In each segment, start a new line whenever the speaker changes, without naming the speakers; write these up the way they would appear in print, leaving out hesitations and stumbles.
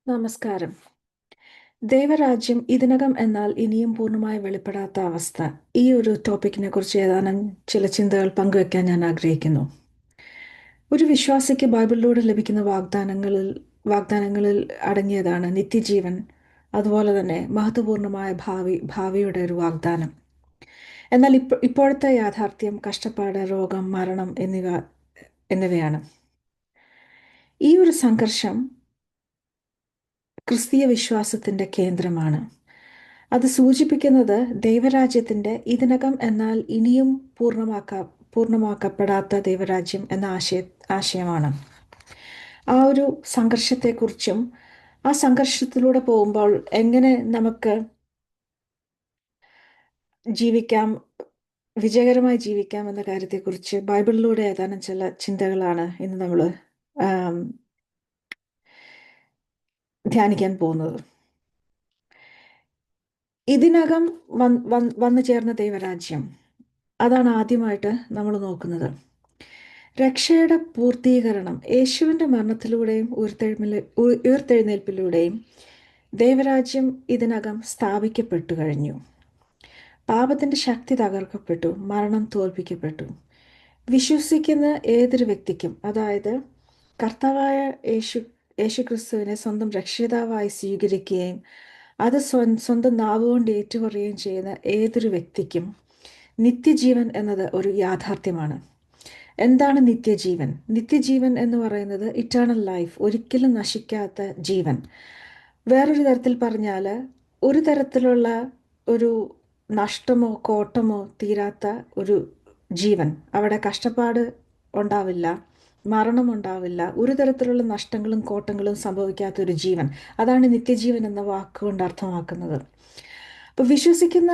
നമസ്കാരം. ദൈവരാജ്യം ഇതിനകം എന്നാൽ ഇനിയും പൂർണ്ണമായി വെളിപ്പെടാത്ത അവസ്ഥ. ഈ ഒരു ടോപ്പിക്കിനെ കുറിച്ച് ഏതാനും ചില ചിന്തകൾ പങ്കുവെക്കാൻ ഞാൻ ആഗ്രഹിക്കുന്നു. ഒരു വിശ്വാസിക്ക് ബൈബിളിലൂടെ ലഭിക്കുന്ന വാഗ്ദാനങ്ങളിൽ അടങ്ങിയതാണ് നിത്യജീവൻ, അതുപോലെ തന്നെ മഹത്വപൂർണ്ണമായ ഭാവിയുടെ ഒരു വാഗ്ദാനം. എന്നാൽ ഇപ്പോഴത്തെ യാഥാർത്ഥ്യം കഷ്ടപ്പാട്, രോഗം, മരണം എന്നിവയാണ്. ഈ ഒരു സംഘർഷം ക്രിസ്തീയ വിശ്വാസത്തിന്റെ കേന്ദ്രമാണ്. അത് സൂചിപ്പിക്കുന്നത് ദൈവരാജ്യത്തിന്റെ ഇതിനകം എന്നാൽ ഇനിയും പൂർണ്ണമാക്കപ്പെടാത്ത ദൈവരാജ്യം എന്ന ആശയമാണ്. ആ ഒരു സംഘർഷത്തെക്കുറിച്ചും ആ സംഘർഷത്തിലൂടെ പോകുമ്പോൾ എങ്ങനെ നമുക്ക് വിജയകരമായി ജീവിക്കാം എന്ന കാര്യത്തെക്കുറിച്ച് ബൈബിളിലൂടെ ഏതാനും ചില ചിന്തകളാണ് ഇന്ന് നമ്മൾ ധ്യാനിക്കാൻ പോകുന്നത്. ഇതിനകം വന്നു ചേർന്ന ദൈവരാജ്യം, അതാണ് ആദ്യമായിട്ട് നമ്മൾ നോക്കുന്നത്. രക്ഷയുടെ പൂർത്തീകരണം യേശുവിൻ്റെ മരണത്തിലൂടെയും ഉയർത്തെഴുന്നേൽപ്പിലൂടെയും ദൈവരാജ്യം ഇതിനകം സ്ഥാപിക്കപ്പെട്ടു കഴിഞ്ഞു. പാപത്തിൻ്റെ ശക്തി തകർക്കപ്പെട്ടു, മരണം തോൽപ്പിക്കപ്പെട്ടു. വിശ്വസിക്കുന്ന ഏതൊരു വ്യക്തിക്കും, അതായത് കർത്താവായ യേശുക്രിസ്തുവിനെ സ്വന്തം രക്ഷിതാവായി സ്വീകരിക്കുകയും അത് സ്വന്തം നാവുകൊണ്ട് ഏറ്റുപറയുകയും ചെയ്യുന്ന ഏതൊരു വ്യക്തിക്കും നിത്യജീവൻ എന്നത് ഒരു യാഥാർത്ഥ്യമാണ്. എന്താണ് നിത്യജീവൻ? നിത്യജീവൻ എന്ന് പറയുന്നത് ഇറ്റേണൽ ലൈഫ്, ഒരിക്കലും നശിക്കാത്ത ജീവൻ. വേറൊരു തരത്തിൽ പറഞ്ഞാൽ, ഒരു തരത്തിലുള്ള ഒരു നഷ്ടമോ കോട്ടമോ തീരാത്ത ഒരു ജീവൻ. അവിടെ കഷ്ടപ്പാട് ഉണ്ടാവില്ല, മരണമുണ്ടാവില്ല, ഒരു തരത്തിലുള്ള നഷ്ടങ്ങളും കോട്ടങ്ങളും സംഭവിക്കാത്ത ഒരു ജീവൻ. അതാണ് നിത്യജീവൻ എന്ന വാക്കുകൊണ്ട് അർത്ഥമാക്കുന്നത്. അപ്പോൾ വിശ്വസിക്കുന്ന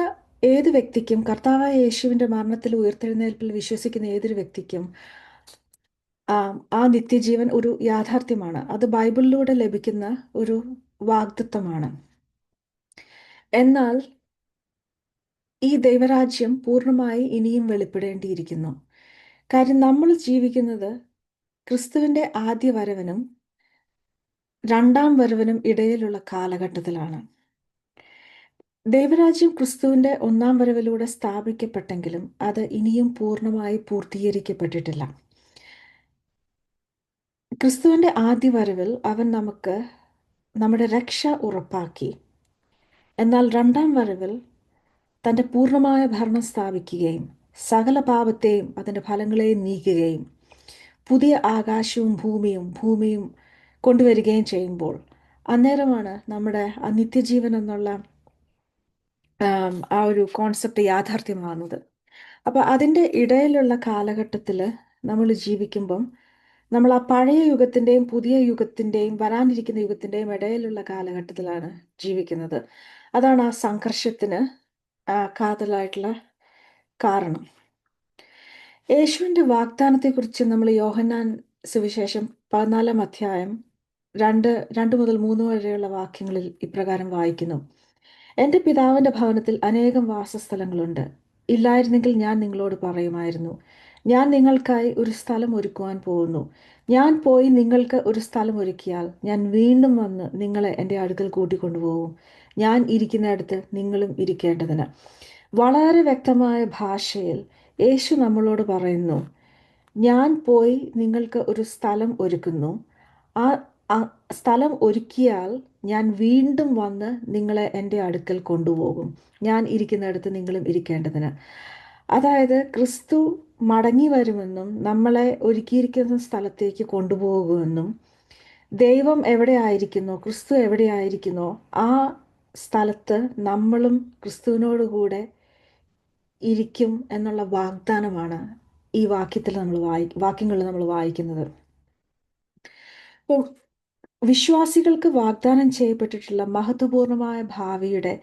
ഏത് വ്യക്തിക്കും, കർത്താവായ യേശുവിൻ്റെ മരണത്തിൽ ഉയർത്തെഴുന്നേൽപ്പിൽ വിശ്വസിക്കുന്ന ഏതൊരു വ്യക്തിക്കും ആ നിത്യജീവൻ ഒരു യാഥാർത്ഥ്യമാണ്. അത് ബൈബിളിലൂടെ ലഭിക്കുന്ന ഒരു വാഗ്ദത്തമാണ്. എന്നാൽ ഈ ദൈവരാജ്യം പൂർണ്ണമായി ഇനിയും വെളിപ്പെടേണ്ടിയിരിക്കുന്നു. കാര്യം നമ്മൾ ജീവിക്കുന്നത് ക്രിസ്തുവിൻ്റെ ആദ്യ വരവിനും രണ്ടാം വരവിനും ഇടയിലുള്ള കാലഘട്ടത്തിലാണ്. ദൈവരാജ്യം ക്രിസ്തുവിൻ്റെ ഒന്നാം വരവിലൂടെ സ്ഥാപിക്കപ്പെട്ടെങ്കിലും അത് ഇനിയും പൂർണ്ണമായി പൂർത്തീകരിക്കപ്പെട്ടിട്ടില്ല. ക്രിസ്തുവിൻ്റെ ആദ്യ വരവിൽ അവൻ നമുക്ക് നമ്മുടെ രക്ഷ ഉറപ്പാക്കി. എന്നാൽ രണ്ടാം വരവിൽ തൻ്റെ പൂർണ്ണമായ ഭരണം സ്ഥാപിക്കുകയും സകല പാപത്തെയും അതിൻ്റെ ഫലങ്ങളെയും നീക്കുകയും പുതിയ ആകാശവും ഭൂമിയും കൊണ്ടുവരികയും ചെയ്യുമ്പോൾ അന്നേരമാണ് നമ്മുടെ നിത്യജീവൻ എന്നുള്ള ആ ഒരു കോൺസെപ്റ്റ് യാഥാർത്ഥ്യമാകുന്നത്. അപ്പോൾ അതിൻ്റെ ഇടയിലുള്ള കാലഘട്ടത്തിൽ നമ്മൾ ജീവിക്കുമ്പം നമ്മൾ ആ പഴയ യുഗത്തിൻ്റെയും പുതിയ യുഗത്തിൻ്റെയും വരാനിരിക്കുന്ന യുഗത്തിൻ്റെയും ഇടയിലുള്ള കാലഘട്ടത്തിലാണ് ജീവിക്കുന്നത്. അതാണ് ആ സംഘർഷത്തിന് കാതലായിട്ടുള്ള കാരണം. യേശുവിൻ്റെ വാഗ്ദാനത്തെക്കുറിച്ച് നമ്മൾ യോഹന്നാൻ സുവിശേഷം 14 അധ്യായം 2 മുതൽ 3 വരെയുള്ള വാക്യങ്ങളിൽ ഇപ്രകാരം വായിക്കുന്നു: എൻ്റെ പിതാവിൻ്റെ ഭവനത്തിൽ അനേകം വാസസ്ഥലങ്ങളുണ്ട്. ഇല്ലായിരുന്നെങ്കിൽ ഞാൻ നിങ്ങളോട് പറയുമായിരുന്നു. ഞാൻ നിങ്ങൾക്കായി ഒരു സ്ഥലം ഒരുക്കുവാൻ പോകുന്നു. ഞാൻ പോയി നിങ്ങൾക്ക് ഒരു സ്ഥലം ഒരുക്കിയാൽ ഞാൻ വീണ്ടും വന്ന് നിങ്ങളെ എൻ്റെ അടുക്കൽ കൂട്ടിക്കൊണ്ടുപോകും. ഞാൻ ഇരിക്കുന്നിടത്ത് നിങ്ങളും ഇരിക്കേണ്ടതിന്. വളരെ വ്യക്തമായ ഭാഷയിൽ യേശു നമ്മളോട് പറയുന്നു, ഞാൻ പോയി നിങ്ങൾക്ക് ഒരു സ്ഥലം ഒരുക്കുന്നു. ആ സ്ഥലം ഒരുക്കിയാൽ ഞാൻ വീണ്ടും വന്ന് നിങ്ങളെ എൻ്റെ അടുക്കൽ കൊണ്ടുപോകും. ഞാൻ ഇരിക്കുന്നിടത്ത് നിങ്ങളും ഇരിക്കേണ്ടതിന്. അതായത് ക്രിസ്തു മടങ്ങി വരുമെന്നും നമ്മളെ ഒരുക്കിയിരിക്കുന്ന സ്ഥലത്തേക്ക് കൊണ്ടുപോകുമെന്നും, ദൈവം എവിടെ ആയിരിക്കുന്നോ, ക്രിസ്തു എവിടെ ആയിരിക്കുന്നോ ആ സ്ഥലത്ത് നമ്മളും ക്രിസ്തുവിനോടുകൂടെ ഇരിക്കും എന്നുള്ള വാഗ്ദാനമാണ് ഈ വാക്യങ്ങളിൽ നമ്മൾ വായിക്കുന്നത്. അപ്പോൾ വിശ്വാസികൾക്ക് വാഗ്ദാനം ചെയ്യപ്പെട്ടിട്ടുള്ള മഹത്വപൂർണമായ ഭാവിയുടെ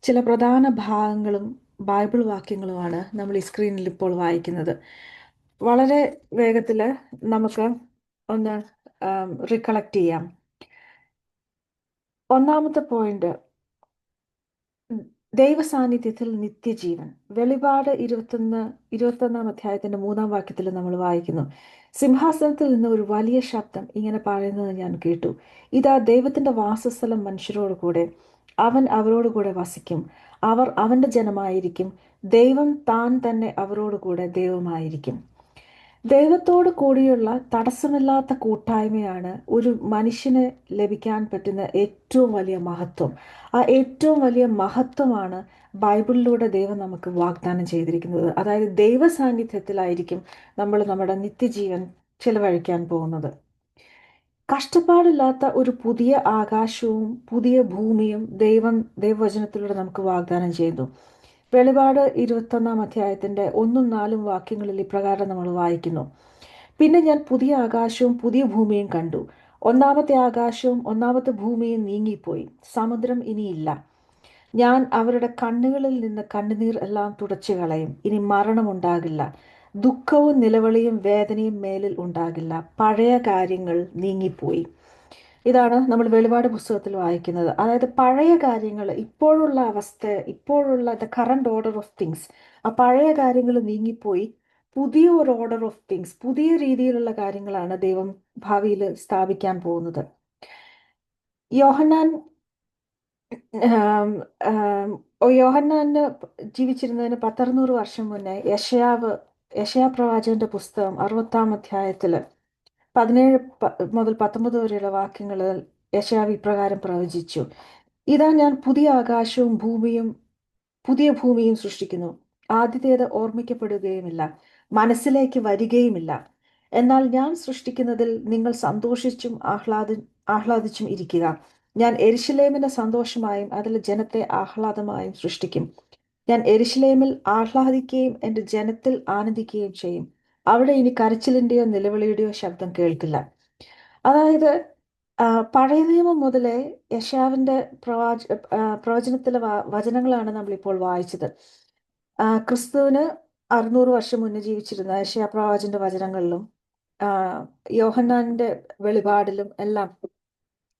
ചില പ്രധാന ഭാഗങ്ങളും ബൈബിൾ വാക്യങ്ങളുമാണ് നമ്മൾ ഈ സ്ക്രീനിൽ ഇപ്പോൾ വായിക്കുന്നത്. വളരെ വേഗത്തിൽ നമുക്ക് ഒന്ന് റികളക്ട് ചെയ്യാം. ഒന്നാമത്തെ പോയിന്റ്, ദൈവസാന്നിധ്യത്തിൽ നിത്യജീവൻ. വെളിപാട് 21 അധ്യായത്തിന്റെ 3 വാക്യത്തിൽ നമ്മൾ വായിക്കുന്നു, സിംഹാസനത്തിൽ നിന്ന് ഒരു വലിയ ശബ്ദം ഇങ്ങനെ പറയുന്നത് ഞാൻ കേട്ടു, ഇതാ ദൈവത്തിന്റെ വാസസ്ഥലം മനുഷ്യരോട് കൂടെ, അവൻ അവരോട് കൂടെ വസിക്കും, അവർ അവന്റെ ജനമായിരിക്കും, ദൈവം താൻ തന്നെ അവരോട് കൂടെ ദൈവമായിരിക്കും. ദൈവത്തോട് കൂടിയുള്ള തടസ്സമില്ലാത്ത കൂട്ടായ്മയാണ് ഒരു മനുഷ്യന് ലഭിക്കാൻ പറ്റുന്ന ഏറ്റവും വലിയ മഹത്വം. ആ ഏറ്റവും വലിയ മഹത്വമാണ് ബൈബിളിലൂടെ ദൈവം നമുക്ക് വാഗ്ദാനം ചെയ്തിരിക്കുന്നത്. അതായത് ദൈവ സാന്നിധ്യത്തിലായിരിക്കും നമ്മൾ നമ്മുടെ നിത്യജീവൻ ചിലവഴിക്കാൻ പോകുന്നത്. കഷ്ടപ്പാടില്ലാത്ത ഒരു പുതിയ ആകാശവും പുതിയ ഭൂമിയും ദൈവവചനത്തിലൂടെ നമുക്ക് വാഗ്ദാനം ചെയ്തു. വെളിപാട് 21 അധ്യായത്തിന്റെ 1-4 വാക്യങ്ങളിൽ ഇപ്രകാരം നമ്മൾ വായിക്കുന്നു, പിന്നെ ഞാൻ പുതിയ ആകാശവും പുതിയ ഭൂമിയും കണ്ടു. ഒന്നാമത്തെ ആകാശവും ഒന്നാമത്തെ ഭൂമിയും നീങ്ങിപ്പോയി, സമുദ്രം ഇനിയില്ല. ഞാൻ അവരുടെ കണ്ണുകളിൽ നിന്ന് കണ്ണുനീർ എല്ലാം തുടച്ചു കളയും. ഇനി മരണമുണ്ടാകില്ല, ദുഃഖവും നിലവിളിയും വേദനയും മേലിൽ ഉണ്ടാകില്ല. പഴയ കാര്യങ്ങൾ നീങ്ങിപ്പോയി. ഇതാണ് നമ്മൾ വെളിപാട് പുസ്തകത്തിൽ വായിക്കുന്നത്. അതായത് പഴയ കാര്യങ്ങൾ, ഇപ്പോഴുള്ള അവസ്ഥ, ഇപ്പോഴുള്ള the current order of things, ആ പഴയ കാര്യങ്ങൾ നീങ്ങിപ്പോയി. പുതിയ ഒരു ഓർഡർ ഓഫ് തിങ്സ്, പുതിയ രീതിയിലുള്ള കാര്യങ്ങളാണ് ദൈവം ഭാവിയിൽ സ്ഥാപിക്കാൻ പോകുന്നത്. യോഹന്നാൻ ആം, ആം, യോഹന്നാന് ജീവിച്ചിരുന്നതിന് 1600 വർഷം മുന്നേ യശയാ പ്രവാചകന്റെ പുസ്തകം 60-ാം അധ്യായത്തില് 17 മുതൽ 19 വരെയുള്ള വാക്യങ്ങളിൽ യശയാവ് ഇപ്രകാരം പ്രവചിച്ചു, ഇതാ ഞാൻ പുതിയ ഭൂമിയും സൃഷ്ടിക്കുന്നു. ആദ്യത്തേത് ഓർമ്മിക്കപ്പെടുകയുമില്ല, മനസ്സിലേക്ക് വരികയുമില്ല. എന്നാൽ ഞാൻ സൃഷ്ടിക്കുന്നതിൽ നിങ്ങൾ സന്തോഷിച്ചും ആഹ്ലാദിച്ചും ഇരിക്കുക. ഞാൻ യെരൂശലേമിനെ സന്തോഷമായും അതിലെ ജനത്തെ ആഹ്ലാദമായും സൃഷ്ടിക്കും. ഞാൻ യെരൂശലേമിൽ ആഹ്ലാദിക്കുകയും എൻ്റെ ജനത്തിൽ ആനന്ദിക്കുകയും ചെയ്യും. അവിടെ ഇനി കരച്ചിലിന്റെയോ നിലവിളിയുടെയോ ശബ്ദം കേൾക്കില്ല. അതായത് പഴയ നിയമം മുതലേ യശയാവിന്റെ പ്രവചനത്തിലെ വചനങ്ങളാണ് നമ്മളിപ്പോൾ വായിച്ചത്. ക്രിസ്തുവിന് 600 വർഷം മുന്നേ ജീവിച്ചിരുന്ന യശയാ പ്രവാചന്റെ വചനങ്ങളിലും യോഹന്നാന്റെ വെളിപാടിലും എല്ലാം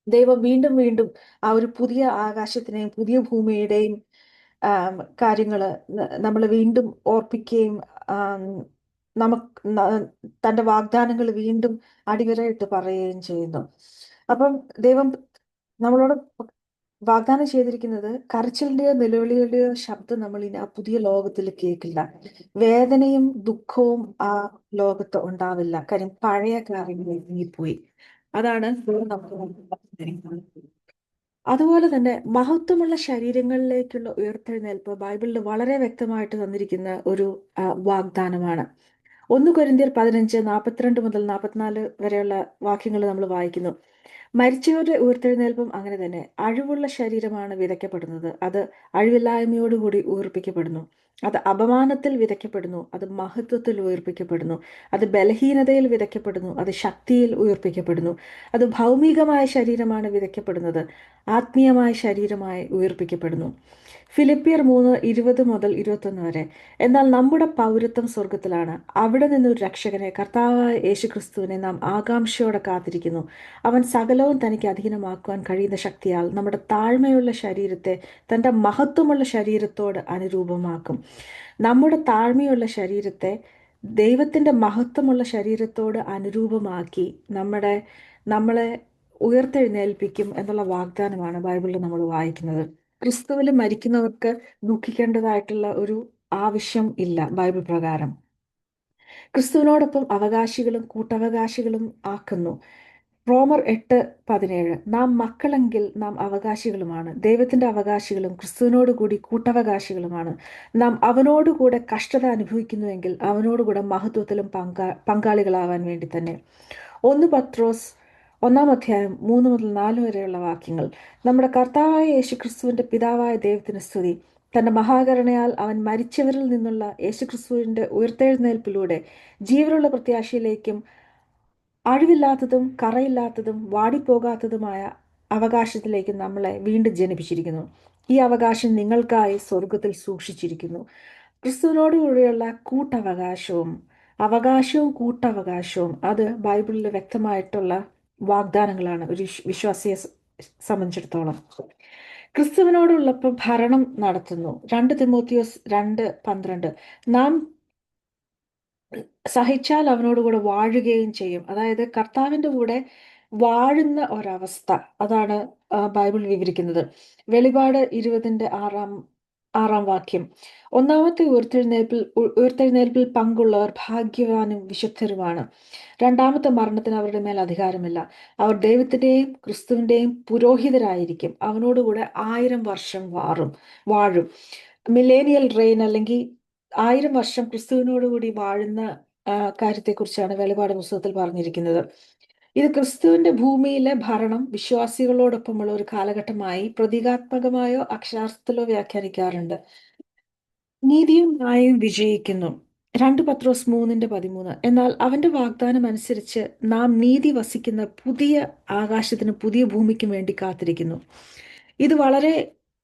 ദൈവം വീണ്ടും വീണ്ടും ആ ഒരു പുതിയ ആകാശത്തിനെയും പുതിയ ഭൂമിയുടെയും കാര്യങ്ങള് നമ്മൾ വീണ്ടും ഓർപ്പിക്കുകയും നമുക്ക് തന്റെ വാഗ്ദാനങ്ങൾ വീണ്ടും അടിവരയിട്ട് പറയുകയും ചെയ്യുന്നു. അപ്പം ദൈവം നമ്മളോട് വാഗ്ദാനം ചെയ്തിരിക്കുന്നത്, കരച്ചിലിന്റെയോ നിലവിളിയുടെയോ ശബ്ദം നമ്മൾ ഇനി ആ പുതിയ ലോകത്തിൽ കേൾക്കില്ല. വേദനയും ദുഃഖവും ആ ലോകത്ത് ഉണ്ടാവില്ല. കാര്യം പഴയ കാര്യങ്ങൾ നീങ്ങിപ്പോയി. അതാണ് ദൈവം നമുക്ക് തന്നിരിക്കുന്നത്. അതുപോലെ തന്നെ മഹത്വമുള്ള ശരീരങ്ങളിലേക്കുള്ള ഉയർത്തെഴുന്നേൽപ്പ് ബൈബിളിൽ വളരെ വ്യക്തമായിട്ട് തന്നിരിക്കുന്ന ഒരു വാഗ്ദാനമാണ്. 1 കൊരിന്ത്യർ 15:42 മുതൽ 44 വരെയുള്ള വാക്യങ്ങൾ നമ്മൾ വായിക്കുന്നു. മരിച്ചവരുടെ ഉയർത്തെഴുന്നേൽപ്പും അങ്ങനെ തന്നെ. അഴിവുള്ള ശരീരമാണ് വിതയ്ക്കപ്പെടുന്നത്, അത് അഴിവില്ലായ്മയോടുകൂടി ഉയർപ്പിക്കപ്പെടുന്നു. അത് അപമാനത്തിൽ വിതയ്ക്കപ്പെടുന്നു, അത് മഹത്വത്തിൽ ഉയർപ്പിക്കപ്പെടുന്നു. അത് ബലഹീനതയിൽ വിതയ്ക്കപ്പെടുന്നു, അത് ശക്തിയിൽ ഉയർപ്പിക്കപ്പെടുന്നു. അത് ഭൗമികമായ ശരീരമാണ് വിതയ്ക്കപ്പെടുന്നത്, ആത്മീയമായ ശരീരമായി ഉയർപ്പിക്കപ്പെടുന്നു. ഫിലിപ്പിയർ 3:20 മുതൽ 21 വരെ. എന്നാൽ നമ്മുടെ പൗരത്വം സ്വർഗത്തിലാണ്, അവിടെ നിന്നൊരു രക്ഷകനെ, കർത്താവായ യേശുക്രിസ്തുവിനെ നാം ആകാംക്ഷയോടെ കാത്തിരിക്കുന്നു. അവൻ സകലവും തനിക്ക് അധീനമാക്കുവാൻ കഴിയുന്ന ശക്തിയാൽ നമ്മുടെ താഴ്മയുള്ള ശരീരത്തെ തൻ്റെ മഹത്വമുള്ള ശരീരത്തോട് അനുരൂപമാക്കും. നമ്മുടെ താഴ്മയുള്ള ശരീരത്തെ ദൈവത്തിൻ്റെ മഹത്വമുള്ള ശരീരത്തോട് അനുരൂപമാക്കി നമ്മളെ ഉയർത്തെഴുന്നേൽപ്പിക്കും എന്നുള്ള വാഗ്ദാനമാണ് ബൈബിളിൽ നമ്മൾ വായിക്കുന്നത്. ക്രിസ്തുവിൽ മരിക്കുന്നവർക്ക് ദുഃഖിക്കേണ്ടതായിട്ടുള്ള ഒരു ആവശ്യം ഇല്ല ബൈബിൾ പ്രകാരം. ക്രിസ്തുവിനോടൊപ്പം അവകാശികളും കൂട്ടവകാശികളും ആക്കുന്നു. റോമർ 8:17. നാം മക്കളെങ്കിൽ നാം അവകാശികളുമാണ്, ദൈവത്തിന്റെ അവകാശികളും ക്രിസ്തുവിനോട് കൂടി കൂട്ടവകാശികളുമാണ്. നാം അവനോടുകൂടെ കഷ്ടത അനുഭവിക്കുന്നുവെങ്കിൽ അവനോടുകൂടെ മഹത്വത്തിലും പങ്കാളികളാവാൻ വേണ്ടി തന്നെ. 1 പത്രോസ് 1-ാം അധ്യായം 3 മുതൽ 4 വരെയുള്ള വാക്യങ്ങൾ. നമ്മുടെ കർത്താവായ യേശുക്രിസ്തുവിന്റെ പിതാവായ ദൈവത്തിന് സ്തുതി. തന്റെ മഹാകരുണയാൽ അവൻ മരിച്ചവരിൽ നിന്നുള്ള യേശുക്രിസ്തുവിന്റെ ഉയർത്തെഴുന്നേൽപ്പിലൂടെ ജീവനുള്ള പ്രത്യാശയിലേക്കും അഴിവില്ലാത്തതും കറയില്ലാത്തതും വാടിപ്പോകാത്തതുമായ അവകാശത്തിലേക്ക് നമ്മളെ വീണ്ടും ജനിപ്പിച്ചിരിക്കുന്നു. ഈ അവകാശം നിങ്ങൾക്കായി സ്വർഗത്തിൽ സൂക്ഷിച്ചിരിക്കുന്നു. ക്രിസ്തുവിനോടുകൂടിയുള്ള അവകാശവും കൂട്ടവകാശവും അത് ബൈബിളിൽ വ്യക്തമായിട്ടുള്ള വാഗ്ദാനങ്ങളാണ് ഒരു വിശ്വാസിയെ സംബന്ധിച്ചിടത്തോളം. ക്രിസ്തുവിനോടുള്ളപ്പോൾ ഭരണം നടത്തുന്നു. 2 തിമോത്തിയോസ് 2:12. നാം സഹിച്ചാൽ അവനോടുകൂടെ വാഴുകയും ചെയ്യും. അതായത് കർത്താവിൻ്റെ കൂടെ വാഴുന്ന ഒരവസ്ഥ, അതാണ് ബൈബിൾ വിവരിക്കുന്നത്. വെളിപാട് 20-ന്റെ ആറാം വാക്യം. ഒന്നാമത്തെ ഉയർത്തെഴുന്നേൽപ്പിൽ പങ്കുള്ളവർ ഭാഗ്യവാനും വിശുദ്ധരുമാണ്. രണ്ടാമത്തെ മരണത്തിന് അവരുടെ മേൽ അധികാരമില്ല. അവർ ദൈവത്തിന്റെയും ക്രിസ്തുവിന്റെയും പുരോഹിതരായിരിക്കും. അവനോടുകൂടെ 1000 വർഷം വാഴും. മില്ലേനിയൽ റെയിൻ, അല്ലെങ്കിൽ 1000 വർഷം ക്രിസ്തുവിനോടുകൂടി വാഴുന്ന കാര്യത്തെക്കുറിച്ചാണ് വെളിപാട് പുസ്തകത്തിൽ പറഞ്ഞിരിക്കുന്നത്. ഇത് ക്രിസ്തുവിന്റെ ഭൂമിയിലെ ഭരണം വിശ്വാസികളോടൊപ്പമുള്ള ഒരു കാലഘട്ടമായി പ്രതീകാത്മകമായോ അക്ഷരാർത്ഥത്തിലോ വ്യാഖ്യാനിക്കാറുണ്ട്. നീതിയും ന്യായവും വിജയിക്കുന്നു. 2 പത്രോസ് 3:13. എന്നാൽ അവന്റെ വാഗ്ദാനം അനുസരിച്ച് നാം നീതി വസിക്കുന്ന പുതിയ ആകാശത്തിനും പുതിയ ഭൂമിക്കും വേണ്ടി കാത്തിരിക്കുന്നു. ഇത് വളരെ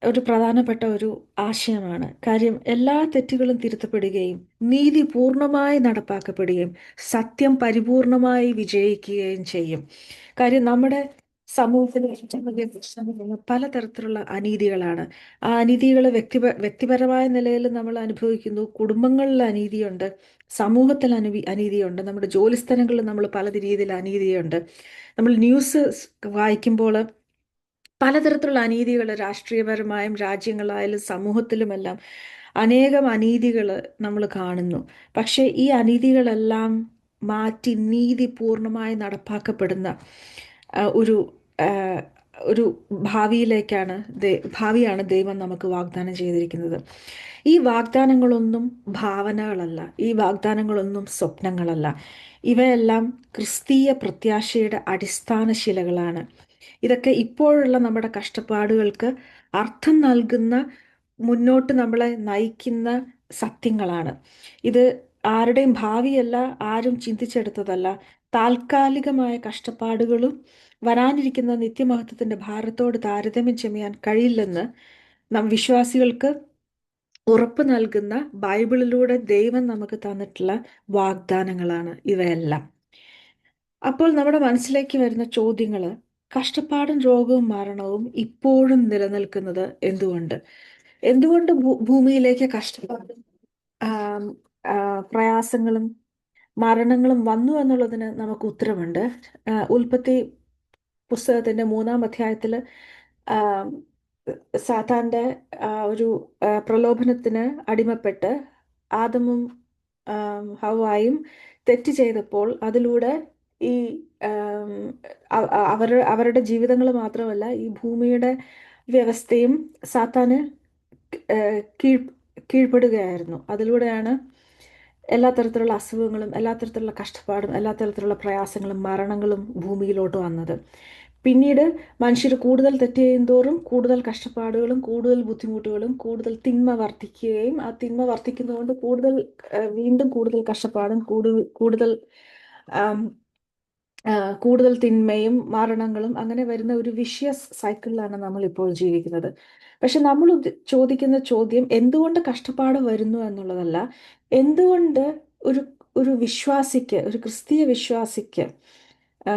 ഒരു പ്രധാനപ്പെട്ട ഒരു ആശയമാണ്. കാര്യം എല്ലാ തെറ്റുകളും തിരുത്തപ്പെടുകയും നീതി പൂർണ്ണമായി നടപ്പാക്കപ്പെടുകയും സത്യം പരിപൂർണമായി വിജയിക്കുകയും ചെയ്യും. കാര്യം നമ്മുടെ സമൂഹത്തിൽ ഏറ്റവും വലിയ പ്രശ്നങ്ങൾ പലതരത്തിലുള്ള അനീതികളാണ്. ആ അനീതികൾ വ്യക്തിപരമായ നിലയിൽ നമ്മൾ അനുഭവിക്കുന്നു. കുടുംബങ്ങളിൽ അനീതിയുണ്ട്, സമൂഹത്തിൽ അനീതിയുണ്ട്, നമ്മുടെ ജോലിസ്ഥലങ്ങളിൽ നമ്മൾ പല രീതിയിൽ അനീതിയുണ്ട്. നമ്മൾ ന്യൂസ് വായിക്കുമ്പോൾ പലതരത്തിലുള്ള അനീതികൾ രാഷ്ട്രീയപരമായും രാജ്യങ്ങളായാലും സമൂഹത്തിലുമെല്ലാം അനേകം അനീതികൾ നമ്മൾ കാണുന്നു. പക്ഷേ ഈ അനീതികളെല്ലാം മാറ്റി നീതി പൂർണ്ണമായി നടപ്പാക്കപ്പെടുന്ന ഒരു ഒരു ഭാവിയാണ് ദൈവം നമുക്ക് വാഗ്ദാനം ചെയ്തിരിക്കുന്നത്. ഈ വാഗ്ദാനങ്ങളൊന്നും ഭാവനകളല്ല, ഈ വാഗ്ദാനങ്ങളൊന്നും സ്വപ്നങ്ങളല്ല. ഇവയെല്ലാം ക്രിസ്തീയ പ്രത്യാശയുടെ അടിസ്ഥാന ശിലകളാണ്. ഇതൊക്കെ ഇപ്പോഴുള്ള നമ്മുടെ കഷ്ടപ്പാടുകൾക്ക് അർത്ഥം നൽകുന്ന, മുന്നോട്ട് നമ്മളെ നയിക്കുന്ന സത്യങ്ങളാണ്. ഇത് ആരുടെയും ഭാവിയല്ല, ആരും ചിന്തിച്ചെടുത്തതല്ല. താൽക്കാലികമായ കഷ്ടപ്പാടുകളും വരാനിരിക്കുന്ന നിത്യമഹത്വത്തിന്റെ ഭാരത്തോട് താരതമ്യം ചെയ്യാൻ കഴിയില്ലെന്ന് നാം വിശ്വാസികൾക്ക് ഉറപ്പ് നൽകുന്ന ബൈബിളിലൂടെ ദൈവം നമുക്ക് തന്നിട്ടുള്ള വാഗ്ദാനങ്ങളാണ് ഇവയെല്ലാം. അപ്പോൾ നമ്മുടെ മനസ്സിലേക്ക് വരുന്ന ചോദ്യങ്ങൾ: കഷ്ടപ്പാടും രോഗവും മരണവും ഇപ്പോഴും നിലനിൽക്കുന്നത് എന്തുകൊണ്ട്? എന്തുകൊണ്ട് ഭൂമിയിലേക്ക് കഷ്ടപ്പാടും ആം, പ്രയാസങ്ങളും മരണങ്ങളും വന്നു എന്നുള്ളതിന് നമുക്ക് ഉത്തരവുണ്ട്. ഉൽപ്പത്തി പുസ്തകത്തിന്റെ 3-ാം അധ്യായത്തിൽ സാത്താന്റെ ഒരു പ്രലോഭനത്തിന് അടിമപ്പെട്ട് ആദമും ഹവ്വായും തെറ്റ് ചെയ്തപ്പോൾ അതിലൂടെ ഈ അവരുടെ ജീവിതങ്ങൾ മാത്രമല്ല, ഈ ഭൂമിയുടെ വ്യവസ്ഥയും സാത്താന് കീഴ്പ്പെടുകയായിരുന്നു. അതിലൂടെയാണ് എല്ലാ തരത്തിലുള്ള അസുഖങ്ങളും, എല്ലാ തരത്തിലുള്ള കഷ്ടപ്പാടും, എല്ലാ തരത്തിലുള്ള പ്രയാസങ്ങളും മരണങ്ങളും ഭൂമിയിലോട്ട് വന്നത്. പിന്നീട് മനുഷ്യർ കൂടുതൽ തെറ്റ് ചെയ്യും തോറും കൂടുതൽ കഷ്ടപ്പാടുകളും കൂടുതൽ ബുദ്ധിമുട്ടുകളും കൂടുതൽ തിന്മ വർദ്ധിക്കുകയും ആ തിന്മ വർദ്ധിക്കുന്നതുകൊണ്ട് വീണ്ടും കൂടുതൽ കഷ്ടപ്പാടും കൂടുതൽ കൂടുതൽ തിന്മയും മരണങ്ങളും അങ്ങനെ വരുന്ന ഒരു വിഷ്യസ് സൈക്കിളിലാണ് നമ്മൾ ഇപ്പോൾ ജീവിക്കുന്നത്. പക്ഷെ നമ്മൾ ചോദിക്കുന്ന ചോദ്യം എന്തുകൊണ്ട് കഷ്ടപ്പാട് വരുന്നു എന്നുള്ളതല്ല, എന്തുകൊണ്ട് ഒരു ഒരു വിശ്വാസിക്ക്, ഒരു ക്രിസ്തീയ വിശ്വാസിക്ക്,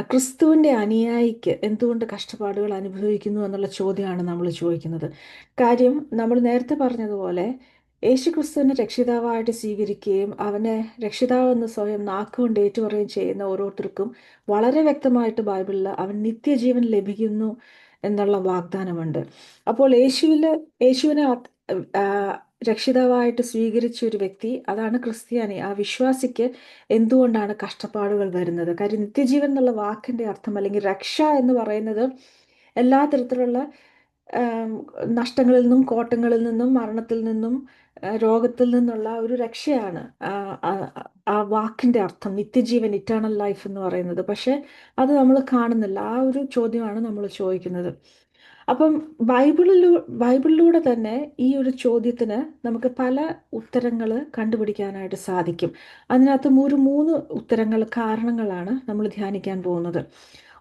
ക്രിസ്തുവിൻ്റെ അനുയായിക്ക് എന്തുകൊണ്ട് കഷ്ടപ്പാടുകൾ അനുഭവിക്കുന്നു എന്നുള്ള ചോദ്യമാണ് നമ്മൾ ചോദിക്കുന്നത്. കാര്യം നമ്മൾ നേരത്തെ പറഞ്ഞതുപോലെ യേശു ക്രിസ്തുവിനെ രക്ഷിതാവായിട്ട് സ്വീകരിക്കുകയും അവനെ രക്ഷിതാവെന്ന് സ്വയം നാക്കുകൊണ്ട് ഏറ്റുപറയുകയും ചെയ്യുന്ന ഓരോരുത്തർക്കും വളരെ വ്യക്തമായിട്ട് ബൈബിളിൽ അവൻ നിത്യജീവൻ ലഭിക്കുന്നു എന്നുള്ള വാഗ്ദാനമുണ്ട്. അപ്പോൾ യേശുവിനെ രക്ഷിതാവായിട്ട് സ്വീകരിച്ച ഒരു വ്യക്തി, അതാണ് ക്രിസ്ത്യാനി, ആ വിശ്വാസിക്ക് എന്തുകൊണ്ടാണ് കഷ്ടപ്പാടുകൾ വരുന്നത്? കാര്യം നിത്യജീവൻ എന്നുള്ള വാക്കിന്റെ അർത്ഥം, അല്ലെങ്കിൽ രക്ഷ എന്ന് പറയുന്നത് എല്ലാ തരത്തിലുള്ള നഷ്ടങ്ങളിൽ നിന്നും, കോട്ടങ്ങളിൽ നിന്നും, മരണത്തിൽ നിന്നും, രോഗത്തിൽ നിന്നുള്ള ഒരു രക്ഷയാണ് ആ വാക്കിന്റെ അർത്ഥം, നിത്യജീവൻ, ഇറ്റേണൽ ലൈഫ് എന്ന് പറയുന്നത്. പക്ഷെ അത് നമ്മൾ കാണുന്നില്ല. ആ ഒരു ചോദ്യമാണ് നമ്മൾ ചോദിക്കുന്നത്. അപ്പം ബൈബിളിലൂടെ തന്നെ ഈ ഒരു ചോദ്യത്തിന് നമുക്ക് പല ഉത്തരങ്ങൾ കണ്ടുപിടിക്കാനായിട്ട് സാധിക്കും. അതിനകത്ത് ഒരു 3 കാരണങ്ങളാണ് നമ്മൾ ധ്യാനിക്കാൻ പോകുന്നത്.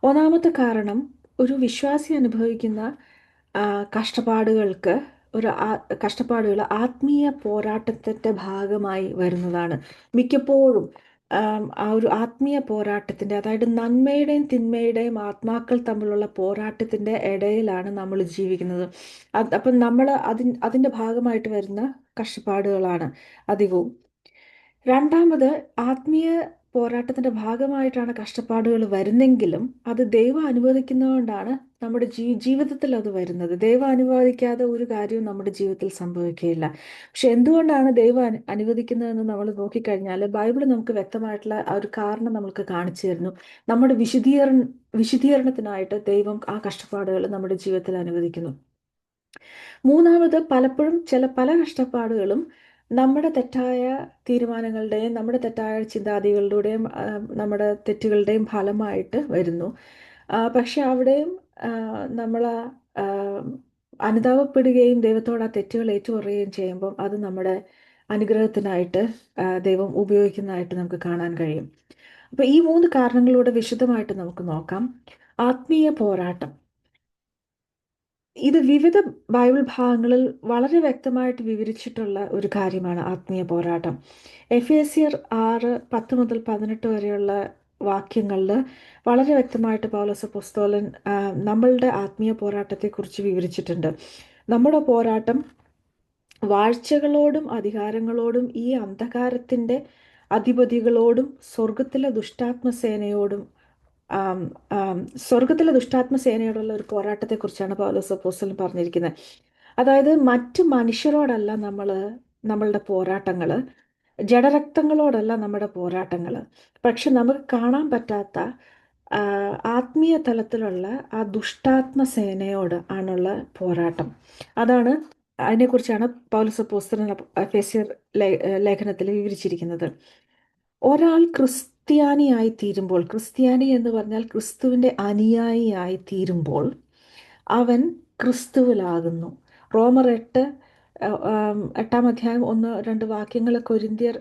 ഒന്നാമത്തെ കാരണം, ഒരു വിശ്വാസി അനുഭവിക്കുന്ന കഷ്ടപ്പാടുകൾ ആത്മീയ പോരാട്ടത്തിന്റെ ഭാഗമായി വരുന്നതാണ്. മിക്കപ്പോഴും ആ ഒരു ആത്മീയ പോരാട്ടത്തിൻ്റെ, അതായത് നന്മയുടെയും തിന്മയുടെയും ആത്മാക്കൾ തമ്മിലുള്ള പോരാട്ടത്തിൻ്റെ ഇടയിലാണ് നമ്മൾ ജീവിക്കുന്നത്. അപ്പം നമ്മൾ അതിൻ്റെ ഭാഗമായിട്ട് വരുന്ന കഷ്ടപ്പാടുകളാണ് അധികവും. രണ്ടാമത്, ആത്മീയ പോരാട്ടത്തിന്റെ ഭാഗമായിട്ടാണ് കഷ്ടപ്പാടുകൾ വരുന്നെങ്കിലും അത് ദൈവം അനുവദിക്കുന്നതുകൊണ്ടാണ് നമ്മുടെ ജീവിതത്തിൽ അത് വരുന്നത്. ദൈവം അനുവദിക്കാതെ ഒരു കാര്യവും നമ്മുടെ ജീവിതത്തിൽ സംഭവിക്കുകയില്ല. പക്ഷെ എന്തുകൊണ്ടാണ് ദൈവം അനുവദിക്കുന്നതെന്ന് നമ്മൾ നോക്കിക്കഴിഞ്ഞാൽ ബൈബിൾ നമുക്ക് വ്യക്തമായിട്ടുള്ള ആ ഒരു കാരണം നമുക്ക് കാണിച്ചു തരുന്നു. നമ്മുടെ വിശുദ്ധീകരണത്തിനായിട്ട് ദൈവം ആ കഷ്ടപ്പാടുകൾ നമ്മുടെ ജീവിതത്തിൽ അനുവദിക്കുന്നു. മൂന്നാമത്, പലപ്പോഴും പല കഷ്ടപ്പാടുകളും നമ്മുടെ തെറ്റായ തീരുമാനങ്ങളുടെയും നമ്മുടെ തെറ്റായ ചിന്താഗതികളുടെയും നമ്മുടെ തെറ്റുകളുടെയും ഫലമായിട്ട് വരുന്നു. പക്ഷെ അവിടെയും നമ്മൾ അനുതാപപ്പെടുകയും ദൈവത്തോട് ആ തെറ്റുകൾ ഏറ്റുപറയുകയും ചെയ്യുമ്പം അത് നമ്മുടെ അനുഗ്രഹത്തിനായിട്ട് ദൈവം ഉപയോഗിക്കുന്നതായിട്ട് നമുക്ക് കാണാൻ കഴിയും. അപ്പോൾ ഈ മൂന്ന് കാരണങ്ങളിലൂടെ വിശദമായിട്ട് നമുക്ക് നോക്കാം. ആത്മീയ പോരാട്ടം, ഇത് വിവിധ ബൈബിൾ ഭാഗങ്ങളിൽ വളരെ വ്യക്തമായിട്ട് വിവരിച്ചിട്ടുള്ള ഒരു കാര്യമാണ് ആത്മീയ പോരാട്ടം. എഫേസ്യർ 6:10-18 വരെയുള്ള വാക്യങ്ങളിൽ വളരെ വ്യക്തമായിട്ട് പൗലോസ് അപ്പോസ്തലൻ നമ്മളുടെ ആത്മീയ പോരാട്ടത്തെക്കുറിച്ച് വിവരിച്ചിട്ടുണ്ട്. നമ്മുടെ പോരാട്ടം വാഴ്ചകളോടും അധികാരങ്ങളോടും ഈ അന്ധകാരത്തിൻ്റെ അധിപതികളോടും സ്വർഗത്തിലെ ദുഷ്ടാത്മസേനയോടും സ്വർഗത്തിലെ ദുഷ്ടാത്മസേനയോടുള്ള ഒരു പോരാട്ടത്തെക്കുറിച്ചാണ് പൗലോസ് അപ്പോസ്തലൻ പറഞ്ഞിരിക്കുന്നത്. അതായത് മറ്റ് മനുഷ്യരോടല്ല നമ്മളുടെ പോരാട്ടങ്ങൾ, ജഡരക്തങ്ങളോടല്ല നമ്മുടെ പോരാട്ടങ്ങൾ, പക്ഷെ നമുക്ക് കാണാൻ പറ്റാത്ത ആത്മീയ തലത്തിലുള്ള ആ ദുഷ്ടാത്മസേനയോട് ആണുള്ള പോരാട്ടം. അതിനെക്കുറിച്ചാണ് പൗലോസ് അപ്പോസ്തലൻ എഫേസ്യർ ലേഖനത്തിൽ വിവരിച്ചിരിക്കുന്നത്. ഒരാൾ ക്രിസ്ത്യാനിയായി തീരുമ്പോൾ, ക്രിസ്ത്യാനി എന്ന് പറഞ്ഞാൽ ക്രിസ്തുവിൻ്റെ അനുയായിയായി തീരുമ്പോൾ അവൻ ക്രിസ്തുവിലാകുന്നു. റോമർ 8-ാം അധ്യായം 1-2 വാക്യങ്ങൾ, കൊരിന്ത്യർ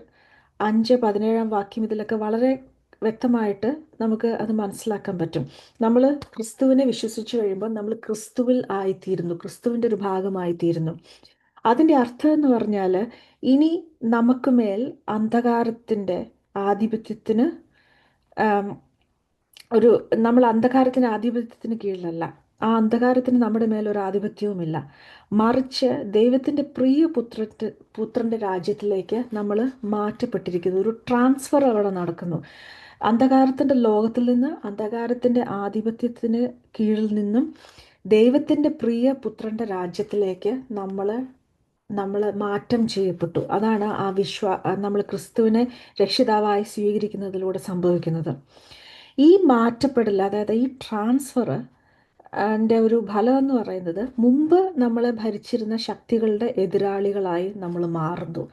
5:17 വാക്യം, ഇതിലൊക്കെ വളരെ വ്യക്തമായിട്ട് നമുക്ക് അത് മനസ്സിലാക്കാൻ പറ്റും. നമ്മൾ ക്രിസ്തുവിനെ വിശ്വസിച്ച് കഴിയുമ്പോൾ നമ്മൾ ക്രിസ്തുവിൽ ആയിത്തീരുന്നു, ക്രിസ്തുവിൻ്റെ ഒരു ഭാഗമായിത്തീരുന്നു. അതിൻ്റെ അർത്ഥം എന്ന് പറഞ്ഞാൽ ഇനി നമുക്ക് മേൽ അന്ധകാരത്തിൻ്റെ ആധിപത്യത്തിന് നമ്മൾ അന്ധകാരത്തിൻ്റെ ആധിപത്യത്തിന് കീഴിലല്ല. ആ അന്ധകാരത്തിന് നമ്മുടെ മേലൊരു ആധിപത്യവുമില്ല. മറിച്ച് ദൈവത്തിൻ്റെ പ്രിയ പുത്രൻ്റെ രാജ്യത്തിലേക്ക് നമ്മൾ മാറ്റപ്പെട്ടിരിക്കുന്നു. ഒരു ട്രാൻസ്ഫർ അവിടെ നടക്കുന്നു. അന്ധകാരത്തിൻ്റെ ലോകത്തിൽ നിന്ന്, അന്ധകാരത്തിൻ്റെ ആധിപത്യത്തിന് കീഴിൽ നിന്നും ദൈവത്തിൻ്റെ പ്രിയ പുത്രൻ്റെ രാജ്യത്തിലേക്ക് നമ്മൾ മാറ്റം ചെയ്യപ്പെട്ടു. അതാണ് നമ്മൾ ക്രിസ്തുവിനെ രക്ഷിതാവായി സ്വീകരിക്കുന്നതിലൂടെ സംഭവിക്കുന്നത്. ഈ മാറ്റപ്പെടൽ, അതായത് ഈ ട്രാൻസ്ഫർ ഒരു ഫലം എന്ന് പറയുന്നത് മുമ്പ് നമ്മളെ ഭരിച്ചിരുന്ന ശക്തികളുടെ എതിരാളികളായി നമ്മൾ മാറുന്നു.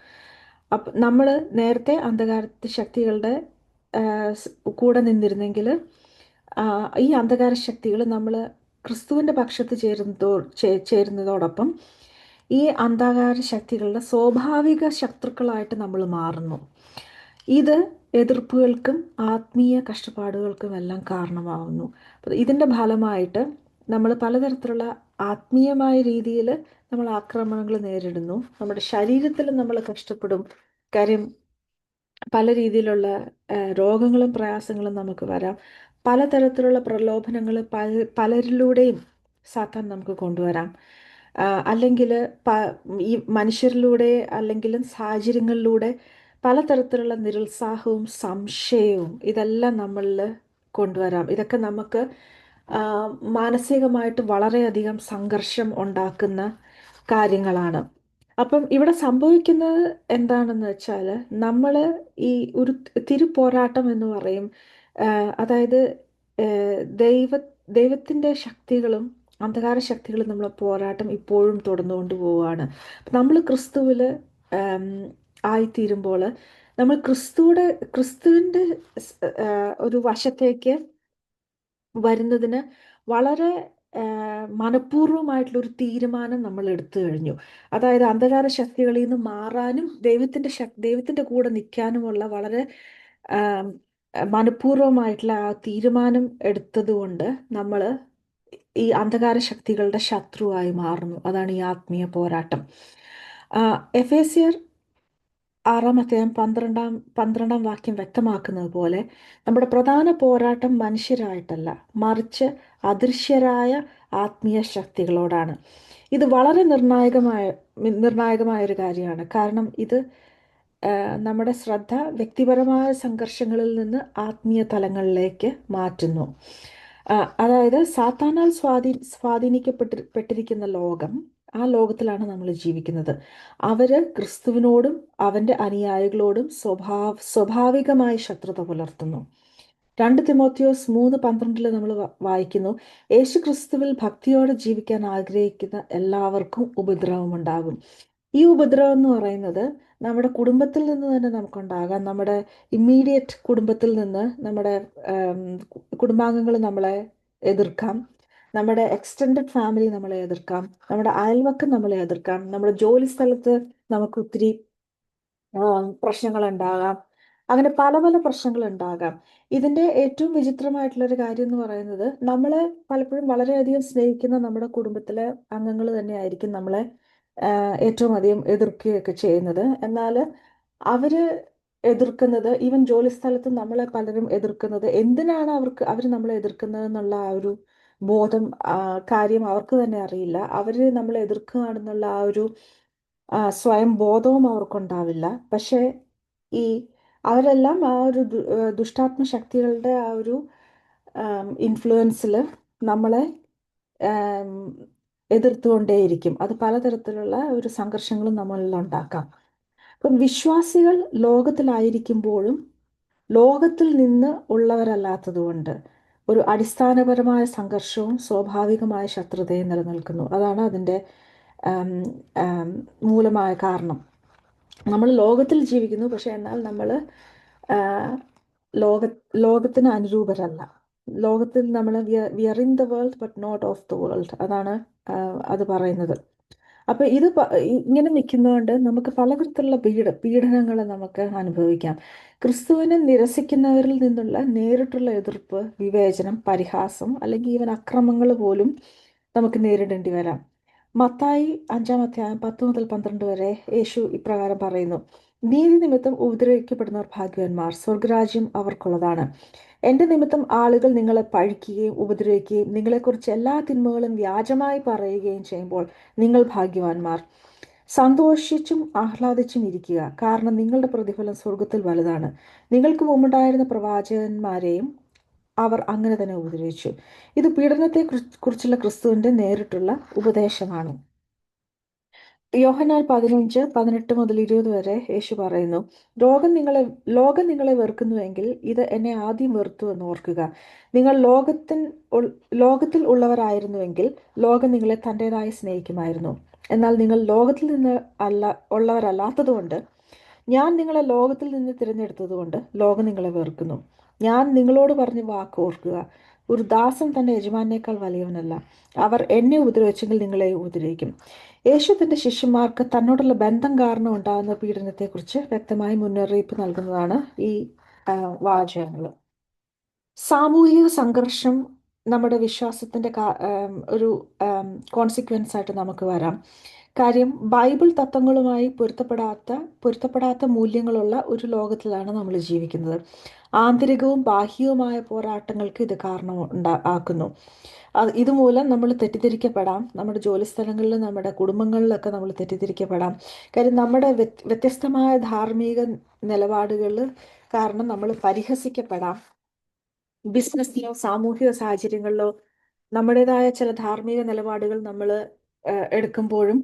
അപ്പം നമ്മൾ നേരത്തെ അന്ധകാരത്തെ ശക്തികളുടെ കൂടെ നിന്നിരുന്നെങ്കിൽ ഈ അന്ധകാര ശക്തികൾ നമ്മൾ ക്രിസ്തുവിൻ്റെ പക്ഷത്ത് ചേരുന്നതോടൊപ്പം ഈ അന്ധകാര ശക്തികളുടെ സ്വാഭാവിക ശത്രുക്കളായിട്ട് നമ്മൾ മാറുന്നു. ഇത് എതിർപ്പുകൾക്കും ആത്മീയ കഷ്ടപ്പാടുകൾക്കും എല്ലാം കാരണമാകുന്നു. ഇതിൻ്റെ ഫലമായിട്ട് നമ്മൾ പലതരത്തിലുള്ള ആത്മീയമായ രീതിയിൽ നമ്മൾ ആക്രമണങ്ങൾ നേരിടുന്നു. നമ്മുടെ ശരീരത്തിൽ നമ്മൾ കഷ്ടപ്പെടും. കാര്യം പല രീതിയിലുള്ള രോഗങ്ങളും പ്രയാസങ്ങളും നമുക്ക് വരാം. പലതരത്തിലുള്ള പ്രലോഭനങ്ങൾ പലരിലൂടെയും സാത്താൻ നമുക്ക് കൊണ്ടുവരാം. അല്ലെങ്കിൽ ഈ മനുഷ്യരിലൂടെ അല്ലെങ്കിലും സാഹചര്യങ്ങളിലൂടെ പലതരത്തിലുള്ള നിരുത്സാഹവും സംശയവും ഇതെല്ലാം നമ്മളിൽ കൊണ്ടുവരാം. ഇതൊക്കെ നമുക്ക് മാനസികമായിട്ട് വളരെയധികം സംഘർഷം ഉണ്ടാക്കുന്ന കാര്യങ്ങളാണ്. അപ്പം ഇവിടെ സംഭവിക്കുന്നത് എന്താണെന്ന് വെച്ചാൽ നമ്മൾ ഈ ഒരു തിരുപോരാട്ടം എന്ന് പറയും. അതായത് ദൈവത്തിൻ്റെ ശക്തികളും അന്ധകാര ശക്തികളും നമ്മളെ പോരാട്ടം ഇപ്പോഴും തുടർന്നുകൊണ്ട് പോവുകയാണ്. നമ്മൾ ക്രിസ്തുവിൽ ആയിത്തീരുമ്പോൾ നമ്മൾ ക്രിസ്തുവിൻ്റെ ഒരു വശത്തേക്ക് വരുന്നതിന് വളരെ മനഃപൂർവ്വമായിട്ടുള്ളൊരു തീരുമാനം നമ്മൾ എടുത്തു കഴിഞ്ഞു. അതായത് അന്ധകാര ശക്തികളിൽ നിന്ന് മാറാനും ദൈവത്തിൻ്റെ കൂടെ നിൽക്കാനുമുള്ള വളരെ മനഃപൂർവ്വമായിട്ടുള്ള ആ തീരുമാനം എടുത്തതുകൊണ്ട് നമ്മൾ ഈ അന്ധകാര ശക്തികളുടെ ശത്രുവായി മാറുന്നു. അതാണ് ഈ ആത്മീയ പോരാട്ടം. എഫേസ്യർ 6-ാം അധ്യായം 12-ാം വാക്യം വ്യക്തമാക്കുന്നത് പോലെ നമ്മുടെ പ്രധാന പോരാട്ടം മനുഷ്യരായിട്ടല്ല, മറിച്ച് അദൃശ്യരായ ആത്മീയ ശക്തികളോടാണ്. ഇത് വളരെ നിർണായകമായ ഒരു കാര്യമാണ്. കാരണം ഇത് നമ്മുടെ ശ്രദ്ധ വ്യക്തിപരമായ സംഘർഷങ്ങളിൽ നിന്ന് ആത്മീയ തലങ്ങളിലേക്ക് മാറ്റുന്നു. അതായത് സാത്താനാൽ സ്വാധീനിക്കപ്പെട്ടിരിക്കുന്ന ലോകം, ആ ലോകത്തിലാണ് നമ്മൾ ജീവിക്കുന്നത്. അവര് ക്രിസ്തുവിനോടും അവന്റെ അനുയായികളോടും സ്വാഭാവികമായി ശത്രുത പുലർത്തുന്നു. 2 തിമോത്തിയോസ് 3:12 നമ്മൾ വായിക്കുന്നു, യേശു ക്രിസ്തുവിൽ ഭക്തിയോടെ ജീവിക്കാൻ ആഗ്രഹിക്കുന്ന എല്ലാവർക്കും ഉപദ്രവമുണ്ടാകും. ഈ ഉപദ്രവം എന്ന് പറയുന്നത് നമ്മുടെ കുടുംബത്തിൽ നിന്ന് തന്നെ നമുക്കുണ്ടാകാം. നമ്മുടെ ഇമ്മീഡിയറ്റ് കുടുംബത്തിൽ നിന്ന് നമ്മുടെ കുടുംബാംഗങ്ങൾ നമ്മളെ എതിർക്കാം, നമ്മുടെ എക്സ്റ്റെൻഡഡ് ഫാമിലി നമ്മളെ എതിർക്കാം, നമ്മുടെ അയൽവക്കം നമ്മളെ എതിർക്കാം, നമ്മുടെ ജോലി സ്ഥലത്ത് നമുക്ക് ഒത്തിരി പ്രശ്നങ്ങൾ ഉണ്ടാകാം. അങ്ങനെ പല പല പ്രശ്നങ്ങൾ ഉണ്ടാകാം. ഇതിന്റെ ഏറ്റവും വിചിത്രമായിട്ടുള്ളൊരു കാര്യം എന്ന് പറയുന്നത്, നമ്മളെ പലപ്പോഴും വളരെയധികം സ്നേഹിക്കുന്ന നമ്മുടെ കുടുംബത്തിലെ അംഗങ്ങൾ തന്നെയായിരിക്കും നമ്മളെ ഏറ്റവും അധികം എതിർക്കുകയൊക്കെ ചെയ്യുന്നത്. എന്നാൽ അവര് എതിർക്കുന്നത്, ഈവൻ ജോലി സ്ഥലത്ത് നമ്മളെ പലരും എതിർക്കുന്നത് എന്തിനാണ് അവർ നമ്മളെ എതിർക്കുന്നത് എന്നുള്ള ആ ഒരു ബോധം, കാര്യം അവർക്ക് തന്നെ അറിയില്ല. അവര് നമ്മളെ എതിർക്കുകയാണെന്നുള്ള ആ ഒരു സ്വയം ബോധവും അവർക്കുണ്ടാവില്ല. പക്ഷെ ഈ അവരെല്ലാം ആ ഒരു ദുഷ്ടാത്മ ശക്തികളുടെ ആ ഒരു ഇൻഫ്ലുവൻസിൽ നമ്മളെ എതിർത്തുകൊണ്ടേയിരിക്കും. അത് പലതരത്തിലുള്ള ഒരു സംഘർഷങ്ങളും നമ്മളിൽ ഉണ്ടാക്കാം. അപ്പം വിശ്വാസികൾ ലോകത്തിലായിരിക്കുമ്പോഴും ലോകത്തിൽ നിന്ന് ഉള്ളവരല്ലാത്തതുകൊണ്ട് ഒരു അടിസ്ഥാനപരമായ സംഘർഷവും സ്വാഭാവികമായ ശത്രുതയും നിലനിൽക്കുന്നു. അതാണ് അതിൻ്റെ മൂലമായ കാരണം. നമ്മൾ ലോകത്തിൽ ജീവിക്കുന്നു, പക്ഷെ എന്നാൽ നമ്മൾ ലോകത്തിന് അനുരൂപരല്ല. ലോകത്തിൽ നമ്മൾ we are in the world but not of the world. അതാണ് അത് പറയുന്നത്. അപ്പൊ ഇത് ഇങ്ങനെ നിൽക്കുന്നതുകൊണ്ട് നമുക്ക് പലതരത്തിലുള്ള പീഡനങ്ങൾ നമുക്ക് അനുഭവിക്കാം. ക്രിസ്തുവിനെ നിരസിക്കുന്നവരിൽ നിന്നുള്ള നേരിട്ടുള്ള എതിർപ്പ്, വിവേചനം, പരിഹാസം, അല്ലെങ്കിൽ ഈവൻ അക്രമങ്ങൾ പോലും നമുക്ക് നേരിടേണ്ടി വരാം. മത്തായി 5-ാം അധ്യായം 10 മുതൽ 12 വരെ യേശു ഇപ്രകാരം പറയുന്നു, നീതി നിമിത്തം ഉപദ്രവിക്കപ്പെടുന്നവർ ഭാഗ്യവാന്മാർ, സ്വർഗരാജ്യം അവർക്കുള്ളതാണ്. എന്റെ നിമിത്തം ആളുകൾ നിങ്ങളെ പഴിക്കുകയും ഉപദ്രവിക്കുകയും നിങ്ങളെക്കുറിച്ച് എല്ലാ തിന്മകളും വ്യാജമായി പറയുകയും ചെയ്യുമ്പോൾ നിങ്ങൾ ഭാഗ്യവാന്മാർ. സന്തോഷിച്ചും ആഹ്ലാദിച്ചും ഇരിക്കുക, കാരണം നിങ്ങളുടെ പ്രതിഫലം സ്വർഗത്തിൽ വലുതാണ്. നിങ്ങൾക്ക് മുമ്പുണ്ടായിരുന്ന പ്രവാചകന്മാരെയും അവർ അങ്ങനെ തന്നെ ഉപദ്രവിച്ചു. ഇത് പീഡനത്തെ കുറിച്ചുള്ള ക്രിസ്തുവിന്റെ നേരിട്ടുള്ള ഉപദേശമാണ്. യോഹന്നാൻ 15:18-20 വരെ യേശു പറയുന്നു, ലോകം നിങ്ങളെ വെറുക്കുന്നുവെങ്കിൽ ഇത് എന്നെ ആദ്യം വെറുത്തു എന്ന് ഓർക്കുക. നിങ്ങൾ ലോകത്തിൽ ഉള്ളവരായിരുന്നുവെങ്കിൽ ലോകം നിങ്ങളെ തൻ്റെതായി സ്നേഹിക്കുമായിരുന്നു. എന്നാൽ നിങ്ങൾ ലോകത്തിൽ നിന്ന് ഉള്ളവരല്ലാത്തതുകൊണ്ട്, ഞാൻ നിങ്ങളെ ലോകത്തിൽ നിന്ന് തിരഞ്ഞെടുത്തതുകൊണ്ട് ലോകം നിങ്ങളെ വെറുക്കുന്നു. ഞാൻ നിങ്ങളോട് പറഞ്ഞ വാക്ക് ഓർക്കുക, ഒരു ദാസൻ തന്റെ യജമാനേക്കാൾ വലിയവനല്ല. അവർ എന്നെ ഉപദ്രവിച്ചെങ്കിൽ നിങ്ങളെ ഉപദ്രവിക്കും. യേശു തന്റെ ശിഷ്യന്മാർക്ക് തന്നോടുള്ള ബന്ധം കാരണം ഉണ്ടാകുന്ന പീഡനത്തെക്കുറിച്ച് വ്യക്തമായി മുന്നറിയിപ്പ് നൽകുന്നതാണ് ഈ വാചകങ്ങൾ. സാമൂഹിക സംഘർഷം നമ്മുടെ വിശ്വാസത്തിന്റെ ഒരു കോൺസിക്വൻസ് ആയിട്ട് നമുക്ക് വരാം. കാര്യം ബൈബിൾ തത്വങ്ങളുമായി പൊരുത്തപ്പെടാത്ത മൂല്യങ്ങളുള്ള ഒരു ലോകത്തിലാണ് നമ്മൾ ജീവിക്കുന്നത്. ആന്തരികവും ബാഹ്യവുമായ പോരാട്ടങ്ങൾക്ക് ഇത് കാരണം ആക്കുന്നു. ഇതുമൂലം നമ്മൾ തെറ്റിദ്ധരിക്കപ്പെടാം. നമ്മുടെ ജോലി സ്ഥലങ്ങളിൽ, നമ്മുടെ കുടുംബങ്ങളിലൊക്കെ നമ്മൾ തെറ്റിദ്ധരിക്കപ്പെടാം. കാര്യം നമ്മുടെ വ്യത്യസ്തമായ ധാർമ്മിക നിലപാടുകൾ കാരണം നമ്മൾ പരിഹസിക്കപ്പെടാം. ബിസിനസ്സിലോ സാമൂഹിക സാഹചര്യങ്ങളിലോ നമ്മുടേതായ ചില ധാർമ്മിക നിലപാടുകൾ നമ്മൾ എടുക്കുമ്പോഴും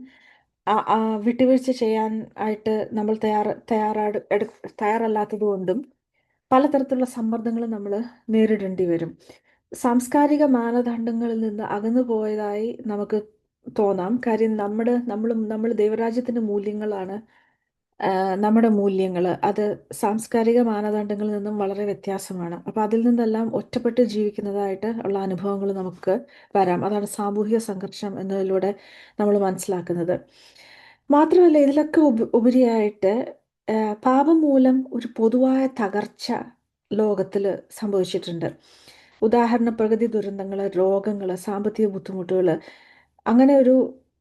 വിട്ടുവീഴ്ച ചെയ്യാൻ ആയിട്ട് നമ്മൾ തയ്യാറല്ലാത്തത് കൊണ്ടും പലതരത്തിലുള്ള സമ്മർദ്ദങ്ങൾ നമ്മൾ നേരിടേണ്ടി വരും. സാംസ്കാരിക മാനദണ്ഡങ്ങളിൽ നിന്ന് അകന്നു പോയതായി നമുക്ക് തോന്നാം. കാര്യം നമ്മൾ ദൈവരാജ്യത്തിന്റെ മൂല്യങ്ങളാണ്, നമ്മുടെ മൂല്യങ്ങൾ അത് സാംസ്കാരിക മാനദണ്ഡങ്ങളിൽ നിന്നും വളരെ വ്യത്യാസമാണ്. അപ്പൊ അതിൽ നിന്നെല്ലാം ഒറ്റപ്പെട്ട് ജീവിക്കുന്നതായിട്ട് ഉള്ള അനുഭവങ്ങൾ നമുക്ക് വരാം. അതാണ് സാമൂഹിക സംഘർഷം എന്നതിലൂടെ നമ്മൾ മനസ്സിലാക്കുന്നത്. മാത്രമല്ല, ഇതിലൊക്കെ ഉപരിയായിട്ട് പാപം മൂലം ഒരു പൊതുവായ തകർച്ച ലോകത്തിൽ സംഭവിച്ചിട്ടുണ്ട്. ഉദാഹരണം, പ്രകൃതി ദുരന്തങ്ങൾ, രോഗങ്ങൾ, സാമ്പത്തിക ബുദ്ധിമുട്ടുകൾ. അങ്ങനെ ഒരു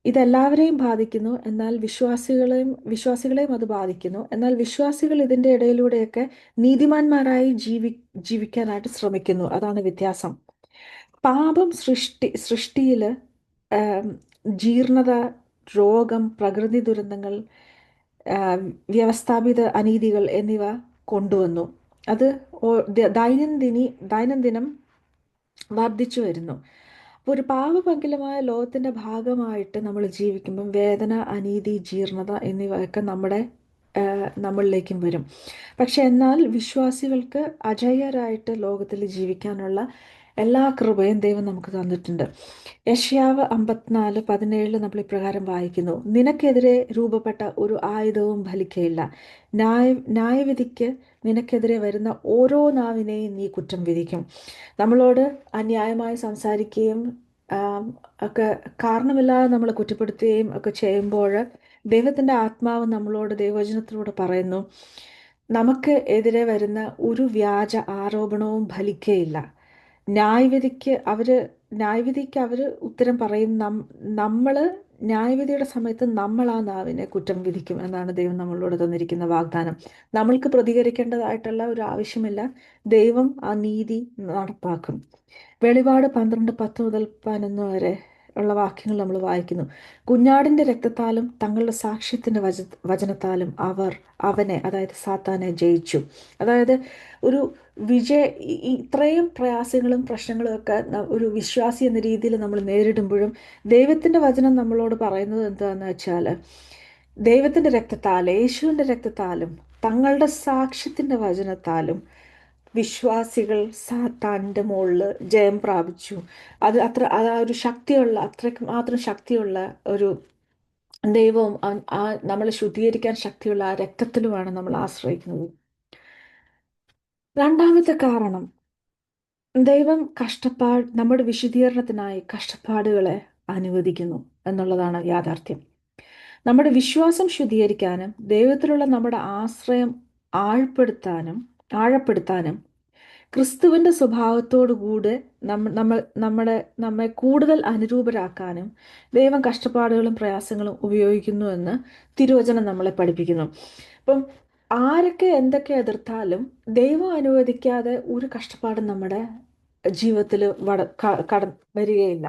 ഇതെല്ലാവരെയും ബാധിക്കുന്നു, എന്നാൽ വിശ്വാസികളെയും അത് ബാധിക്കുന്നു. എന്നാൽ വിശ്വാസികൾ ഇതിൻ്റെ ഇടയിലൂടെയൊക്കെ നീതിമാന്മാരായി ജീവിക്കാനായിട്ട് ശ്രമിക്കുന്നു. അതാണ് വ്യത്യാസം. പാപം സൃഷ്ടിയിൽ ജീർണത, രോഗം, പ്രകൃതി ദുരന്തങ്ങൾ, വ്യവസ്ഥാപിത അനീതികൾ എന്നിവ കൊണ്ടുവന്നു. അത് ദൈനംദിനം വർദ്ധിച്ചു വരുന്നു. അപ്പോൾ ഒരു പാപപങ്കിലമായ ലോകത്തിൻ്റെ ഭാഗമായിട്ട് നമ്മൾ ജീവിക്കുമ്പം വേദന, അനീതി, ജീർണത എന്നിവയൊക്കെ നമ്മളിലേക്കും വരും. പക്ഷെ എന്നാൽ വിശ്വാസികൾക്ക് അജയ്യരായിട്ട് ലോകത്തിൽ ജീവിക്കാനുള്ള എല്ലാ കൃപയും ദൈവം നമുക്ക് തന്നിട്ടുണ്ട്. യെശയ്യാവ് 54:17 നമ്മൾ ഇപ്രകാരം വായിക്കുന്നു: നിനക്കെതിരെ രൂപപ്പെട്ട ഒരു ആയുധവും ഫലിക്കയില്ല. ന്യായവിധിക്ക് നിനക്കെതിരെ വരുന്ന ഓരോ നാവിനെയും നീ കുറ്റം വിധിക്കും. നമ്മളോട് അന്യായമായി സംസാരിക്കുകയും ഒക്കെ കാരണമില്ലാതെ നമ്മൾ കുറ്റപ്പെടുത്തുകയും ഒക്കെ ചെയ്യുമ്പോൾ ദൈവത്തിൻ്റെ ആത്മാവ് നമ്മളോട് ദൈവവചനത്തിലൂടെ പറയുന്നു, നമുക്ക് എതിരെ വരുന്ന ഒരു വ്യാജ ആരോപണവും ഫലിക്കുകയില്ല. ന്യായവിധിക്ക് അവർ ഉത്തരം പറയും. നമ്മൾ ന്യായവിധിയുടെ സമയത്ത് നമ്മൾ ആ നാവിനെ കുറ്റം വിധിക്കും എന്നാണ് ദൈവം നമ്മളോട് തന്നിരിക്കുന്ന വാഗ്ദാനം. നമ്മൾക്ക് പ്രതികരിക്കേണ്ടതായിട്ടുള്ള ഒരു ആവശ്യമില്ല. ദൈവം ആ നീതി നടപ്പാക്കും. വെളിപാട് 12:10-11 വരെ ഉള്ള വാക്യങ്ങൾ നമ്മൾ വായിക്കുന്നു: കുഞ്ഞാടിൻ്റെ രക്തത്താലും തങ്ങളുടെ സാക്ഷ്യത്തിൻ്റെ വചനത്താലും അവനെ, അതായത് സാത്താനെ ജയിച്ചു. അതായത് ഒരു ഇത്രയും പ്രയാസങ്ങളും പ്രശ്നങ്ങളും ഒക്കെ ഒരു വിശ്വാസി എന്ന രീതിയിൽ നമ്മൾ നേരിടുമ്പോഴും ദൈവത്തിൻ്റെ വചനം നമ്മളോട് പറയുന്നത് എന്താണെന്ന് വെച്ചാൽ, ദൈവത്തിൻ്റെ രക്തത്താലും യേശുവിൻ്റെ രക്തത്താലും തങ്ങളുടെ സാക്ഷ്യത്തിൻ്റെ വചനത്താലും വിശ്വാസികൾ സാത്താൻ്റെ മുകളിൽ ജയം പ്രാപിച്ചു. അത് ഒരു ശക്തിയുള്ള, അത്രയ്ക്ക് മാത്രം ശക്തിയുള്ള ഒരു ദൈവവും നമ്മളെ ശുദ്ധീകരിക്കാൻ ശക്തിയുള്ള ആ രക്തത്തിലുമാണ് നമ്മൾ ആശ്രയിക്കുന്നത്. രണ്ടാമത്തെ കാരണം, ദൈവം നമ്മുടെ വിശുദ്ധീകരണത്തിനായി കഷ്ടപ്പാടുകളെ അനുവദിക്കുന്നു എന്നുള്ളതാണ് യാഥാർത്ഥ്യം. നമ്മുടെ വിശ്വാസം ശുദ്ധീകരിക്കാനും ദൈവത്തിലുള്ള നമ്മുടെ ആശ്രയം ആഴപ്പെടുത്താനും ക്രിസ്തുവിൻ്റെ സ്വഭാവത്തോടുകൂടെ നമ്മെ കൂടുതൽ അനുരൂപരാക്കാനും ദൈവം കഷ്ടപ്പാടുകളും പ്രയാസങ്ങളും ഉപയോഗിക്കുന്നു എന്ന് തിരുവചനം നമ്മളെ പഠിപ്പിക്കുന്നു. അപ്പം ആരൊക്കെ എന്തൊക്കെ എതിർത്താലും ദൈവം അനുവദിക്കാതെ ഒരു കഷ്ടപ്പാടും നമ്മുടെ ജീവിതത്തിൽ വരികയില്ല.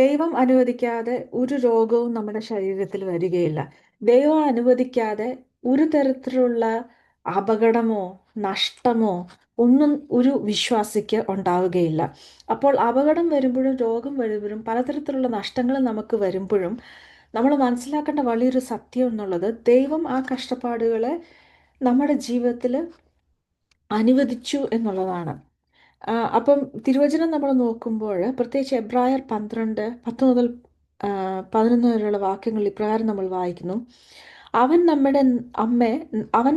ദൈവം അനുവദിക്കാതെ ഒരു രോഗവും നമ്മുടെ ശരീരത്തിൽ വരികയില്ല. ദൈവം അനുവദിക്കാതെ ഒരു തരത്തിലുള്ള അപകടമോ നഷ്ടമോ ഒന്നും ഒരു വിശ്വാസിക്ക് ഉണ്ടാവുകയില്ല. അപ്പോൾ അപകടം വരുമ്പോഴും രോഗം വരുമ്പോഴും പലതരത്തിലുള്ള നഷ്ടങ്ങൾ നമുക്ക് വരുമ്പോഴും നമ്മൾ മനസ്സിലാക്കേണ്ട വലിയൊരു സത്യം എന്നുള്ളത്, ദൈവം ആ കഷ്ടപ്പാടുകളെ നമ്മുടെ ജീവിതത്തിൽ അനുവദിച്ചു എന്നുള്ളതാണ്. അപ്പം തിരുവചനം നമ്മൾ നോക്കുമ്പോൾ പ്രത്യേകിച്ച് എബ്രായർ 12:10-11 വരെയുള്ള വാക്യങ്ങൾ ഇപ്രകാരം നമ്മൾ വായിക്കുന്നു: അവൻ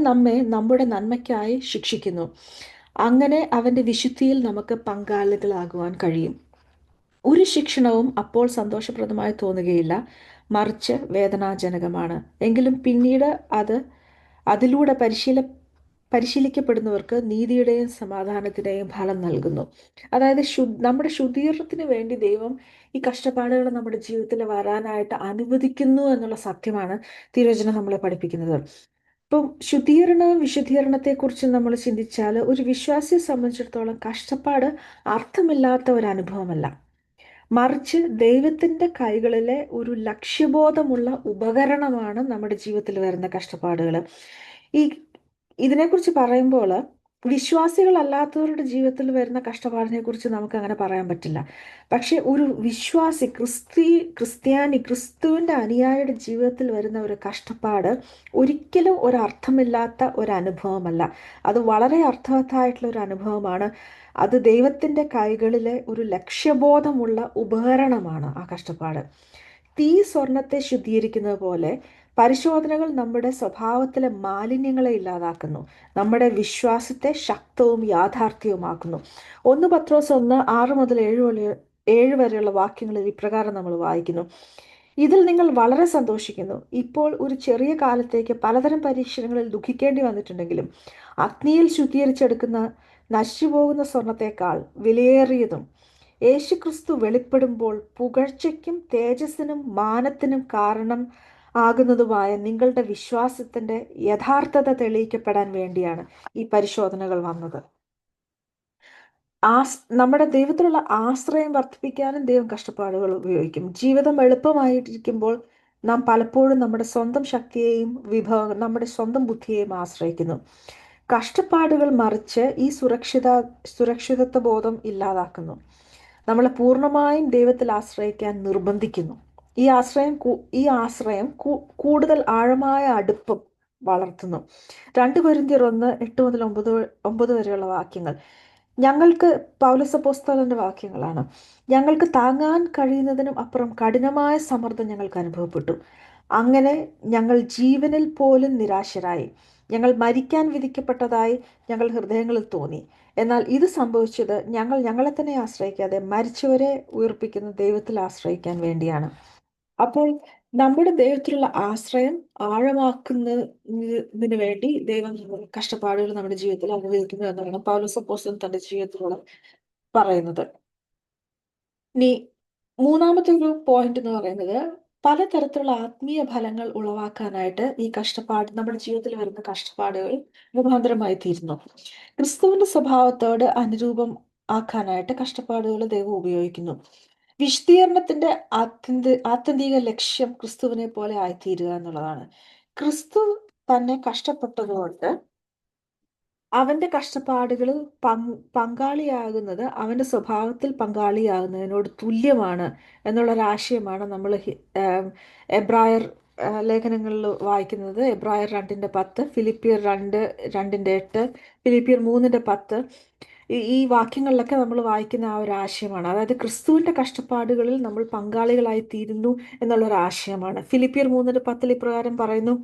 നമ്മെ നമ്മുടെ നന്മയ്ക്കായി ശിക്ഷിക്കുന്നു, അങ്ങനെ അവൻ്റെ വിശുദ്ധിയിൽ നമുക്ക് പങ്കാളികളാകുവാൻ കഴിയും. ഒരു ശിക്ഷണവും അപ്പോൾ സന്തോഷപ്രദമായി തോന്നുകയില്ല, മറിച്ച് വേദനാജനകമാണ്. എങ്കിലും പിന്നീട് അതിലൂടെ പരിശീലിക്കപ്പെടുന്നവർക്ക് നീതിയുടെയും സമാധാനത്തിൻ്റെയും ഫലം നൽകുന്നു. അതായത് നമ്മുടെ ശുദ്ധീകരണത്തിന് വേണ്ടി ദൈവം ഈ കഷ്ടപ്പാടുകൾ നമ്മുടെ ജീവിതത്തിൽ വരാനായിട്ട് അനുവദിക്കുന്നു എന്നുള്ള സത്യമാണ് തിരുവചനം നമ്മളെ പഠിപ്പിക്കുന്നത്. ഇപ്പം വിശുദ്ധീകരണത്തെക്കുറിച്ച് നമ്മൾ ചിന്തിച്ചാൽ, ഒരു വിശ്വാസിയെ സംബന്ധിച്ചിടത്തോളം കഷ്ടപ്പാട് അർത്ഥമില്ലാത്ത ഒരു അനുഭവമല്ല, മറിച്ച് ദൈവത്തിൻ്റെ കൈകളിലെ ഒരു ലക്ഷ്യബോധമുള്ള ഉപകരണമാണ് നമ്മുടെ ജീവിതത്തിൽ വരുന്ന കഷ്ടപ്പാടുകൾ. ഇതിനെക്കുറിച്ച് പറയുമ്പോൾ വിശ്വാസികളല്ലാത്തവരുടെ ജീവിതത്തിൽ വരുന്ന കഷ്ടപ്പാടിനെ കുറിച്ച് നമുക്ക് അങ്ങനെ പറയാൻ പറ്റില്ല. പക്ഷെ ഒരു വിശ്വാസി, ക്രിസ്തുവിൻ്റെ അനുയായിയുടെ ജീവിതത്തിൽ വരുന്ന ഒരു കഷ്ടപ്പാട് ഒരിക്കലും ഒരർത്ഥമില്ലാത്ത ഒരു അനുഭവമല്ല. അത് വളരെ അർത്ഥവത്തായിട്ടുള്ള ഒരു അനുഭവമാണ്. അത് ദൈവത്തിൻ്റെ കൈകളിലെ ഒരു ലക്ഷ്യബോധമുള്ള ഉപകരണമാണ് ആ കഷ്ടപ്പാട്. തീ സ്വർണത്തെ ശുദ്ധീകരിക്കുന്നത് പോലെ പരിശോധനകൾ നമ്മുടെ സ്വഭാവത്തിലെ മാലിന്യങ്ങളെ ഇല്ലാതാക്കുന്നു, നമ്മുടെ വിശ്വാസത്തെ ശക്തവും യാഥാർത്ഥ്യവുമാക്കുന്നു. 1 പത്രോസ് 1:6-7 വരെയുള്ള വാക്യങ്ങളിൽ ഇപ്രകാരം നമ്മൾ വായിക്കുന്നു: ഇതിൽ നിങ്ങൾ വളരെ സന്തോഷിക്കുന്നു. ഇപ്പോൾ ഒരു ചെറിയ കാലത്തേക്ക് പലതരം പരീക്ഷണങ്ങളിൽ ദുഃഖിക്കേണ്ടി വന്നിട്ടുണ്ടെങ്കിലും അഗ്നിയിൽ ശുദ്ധീകരിച്ചെടുക്കുന്ന നശിച്ചുപോകുന്ന സ്വർണത്തേക്കാൾ വിലയേറിയതും യേശുക്രിസ്തു വെളിപ്പെടുമ്പോൾ പുകഴ്ചയ്ക്കും തേജസ്സിനും മാനത്തിനും കാരണം ആകുന്നതുമായ നിങ്ങളുടെ വിശ്വാസത്തിന്റെ യഥാർത്ഥത തെളിയിക്കപ്പെടാൻ വേണ്ടിയാണ് ഈ പരിശോധനകൾ വന്നത്. നമ്മുടെ ദൈവത്തിലുള്ള ആശ്രയം വർദ്ധിപ്പിക്കാനും ദൈവം കഷ്ടപ്പാടുകൾ ഉപയോഗിക്കും. ജീവിതം എളുപ്പമായിരിക്കുമ്പോൾ നാം പലപ്പോഴും നമ്മുടെ സ്വന്തം ശക്തിയെയും നമ്മുടെ സ്വന്തം ബുദ്ധിയെയും ആശ്രയിക്കുന്നു. കഷ്ടപ്പാടുകൾ മറിച്ച് ഈ സുരക്ഷിതത്വ ബോധം ഇല്ലാതാക്കുന്നു, നമ്മളെ പൂർണ്ണമായും ദൈവത്തിൽ ആശ്രയിക്കാൻ നിർബന്ധിക്കുന്നു. ഈ ആശ്രയം കൂടുതൽ ആഴമായ അടുപ്പം വളർത്തുന്നു. 2 കൊരിന്ത്യർ 1:8-9 വരെയുള്ള വാക്യങ്ങൾ പൗലോസ് വാക്യങ്ങളാണ്. ഞങ്ങൾക്ക് താങ്ങാൻ കഴിയുന്നതിനും അപ്പുറം കഠിനമായ സമ്മർദ്ദം ഞങ്ങൾക്ക് അനുഭവപ്പെട്ടു. അങ്ങനെ ഞങ്ങൾ ജീവനിൽ പോലും നിരാശരായി. ഞങ്ങൾ മരിക്കാൻ വിധിക്കപ്പെട്ടതായി ഞങ്ങൾ ഹൃദയങ്ങളിൽ തോന്നി. എന്നാൽ ഇത് സംഭവിച്ചത് ഞങ്ങൾ ഞങ്ങളെ തന്നെ ആശ്രയിക്കാതെ മരിച്ചവരെ ഉയർപ്പിക്കുന്ന ദൈവത്തിൽ ആശ്രയിക്കാൻ വേണ്ടിയാണ്. അപ്പോൾ നമ്മുടെ ദൈവത്തിലുള്ള ആശ്രയം ആഴമാക്കുന്നതിന് വേണ്ടി ദൈവം കഷ്ടപ്പാടുകൾ നമ്മുടെ ജീവിതത്തിൽ അനുഭവിക്കുന്നു എന്നാണ് പൗലോസ് അപ്പോസ്തലൻ തന്റെ ജീവിതത്തിലൂടെ പറയുന്നത്. ഇനി മൂന്നാമത്തെ ഒരു പോയിന്റ് എന്ന് പറയുന്നത്, പലതരത്തിലുള്ള ആത്മീയ ഫലങ്ങൾ ഉളവാക്കാനായിട്ട് നമ്മുടെ ജീവിതത്തിൽ വരുന്ന കഷ്ടപ്പാടുകൾ മുഖാന്തരമായി തീരുന്നു. ക്രിസ്തുവിന്റെ സ്വഭാവത്തോട് അനുരൂപം ആക്കാനായിട്ട് കഷ്ടപ്പാടുകൾ ദൈവം ഉപയോഗിക്കുന്നു. വിശദീകരണത്തിന്റെ ആത്യന്തിക ലക്ഷ്യം ക്രിസ്തുവിനെ പോലെ ആയിത്തീരുക എന്നുള്ളതാണ്. ക്രിസ്തു തന്നെ കഷ്ടപ്പെട്ടതുകൊണ്ട് അവന്റെ കഷ്ടപ്പാടുകളിൽ പങ്കാളിയാകുന്നത് അവന്റെ സ്വഭാവത്തിൽ പങ്കാളിയാകുന്നതിനോട് തുല്യമാണ് എന്നുള്ളൊരാശയമാണ് നമ്മൾ എബ്രായർ ലേഖനങ്ങളിൽ വായിക്കുന്നത്. എബ്രായർ 2:10, ഫിലിപ്പിയർ 2:8, ഫിലിപ്പിയർ 3:10 ഈ വാക്യങ്ങളിലൊക്കെ നമ്മൾ വായിക്കുന്ന ആ ഒരു ആശയമാണ്. അതായത് ക്രിസ്തുവിന്റെ കഷ്ടപ്പാടുകളിൽ നമ്മൾ പങ്കാളികളായി തീരുന്നു എന്നുള്ളൊരാശയമാണ്. ഫിലിപ്പിയർ 3:10 ഇപ്രകാരം പറയുന്നു: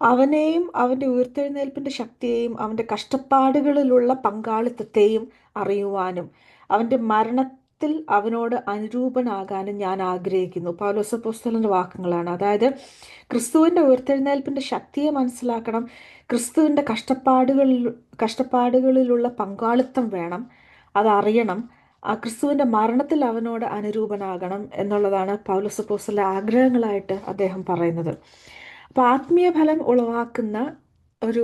അവനെയും അവന്റെ ഉയർത്തെഴുന്നേൽപ്പിന്റെ ശക്തിയെയും അവന്റെ കഷ്ടപ്പാടുകളിലുള്ള പങ്കാളിത്തത്തെയും അറിയുവാനും അവന്റെ മരണത്തിൽ അവനോട് അനുരൂപനാകാനും ഞാൻ ആഗ്രഹിക്കുന്നു. പൗലോസ് അപ്പോസ്തലന്റെ വാക്കുകളാണ്. അതായത് ക്രിസ്തുവിന്റെ ഉയർത്തെഴുന്നേൽപ്പിന്റെ ശക്തിയെ മനസ്സിലാക്കണം, ക്രിസ്തുവിന്റെ കഷ്ടപ്പാടുകളിലുള്ള പങ്കാളിത്തം വേണം, അതറിയണം, ആ ക്രിസ്തുവിന്റെ മരണത്തിൽ അവനോട് അനുരൂപനാകണം എന്നുള്ളതാണ് പൗലോസ് അപ്പോസ്തലന്റെ ആഗ്രഹങ്ങളായിട്ട് അദ്ദേഹം പറയുന്നത്. അപ്പൊ ആത്മീയ ഫലം ഉളവാക്കുന്ന ഒരു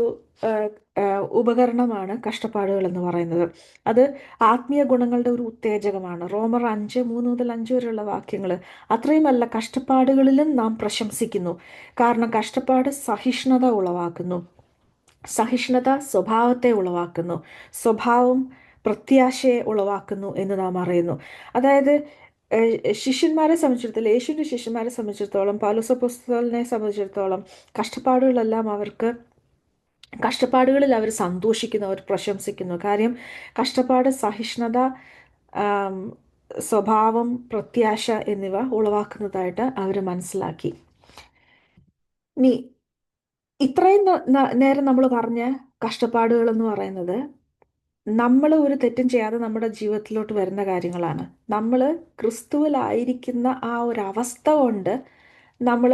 ഉപകരണമാണ് കഷ്ടപ്പാടുകൾ എന്ന് പറയുന്നത്. അത് ആത്മീയ ഗുണങ്ങളുടെ ഒരു ഉത്തേജകമാണ്. റോമർ 5:3-5 വരെയുള്ള വാക്യങ്ങൾ അത്രയുമല്ല, കഷ്ടപ്പാടുകളിലും നാം പ്രശംസിക്കുന്നു, കാരണം കഷ്ടപ്പാട് സഹിഷ്ണുത ഉളവാക്കുന്നു, സഹിഷ്ണുത സ്വഭാവത്തെ ഉളവാക്കുന്നു, സ്വഭാവം പ്രത്യാശയെ ഉളവാക്കുന്നു എന്ന് നാം അറിയുന്നു. അതായത് യേശുവിന്റെ ശിഷ്യന്മാരെ സംബന്ധിച്ചിടത്തോളം, പൗലോസ് അപ്പോസ്തലനെ സംബന്ധിച്ചിടത്തോളം കഷ്ടപ്പാടുകളിൽ അവർ സന്തോഷിക്കുന്നു, അവർ പ്രശംസിക്കുന്നു. കാര്യം കഷ്ടപ്പാട് സഹിഷ്ണുത, സ്വഭാവം, പ്രത്യാശ എന്നിവ ഉളവാക്കുന്നതായിട്ട് അവർ മനസ്സിലാക്കി. ഇനി ഇത്രയും നേരം നമ്മൾ പറഞ്ഞ കഷ്ടപ്പാടുകൾ എന്ന് പറയുന്നത് നമ്മൾ ഒരു തെറ്റും ചെയ്യാതെ നമ്മുടെ ജീവിതത്തിലോട്ട് വരുന്ന കാര്യങ്ങളാണ്. നമ്മൾ ക്രിസ്തുവിലായിരിക്കുന്ന ആ ഒരു അവസ്ഥ കൊണ്ട് നമ്മൾ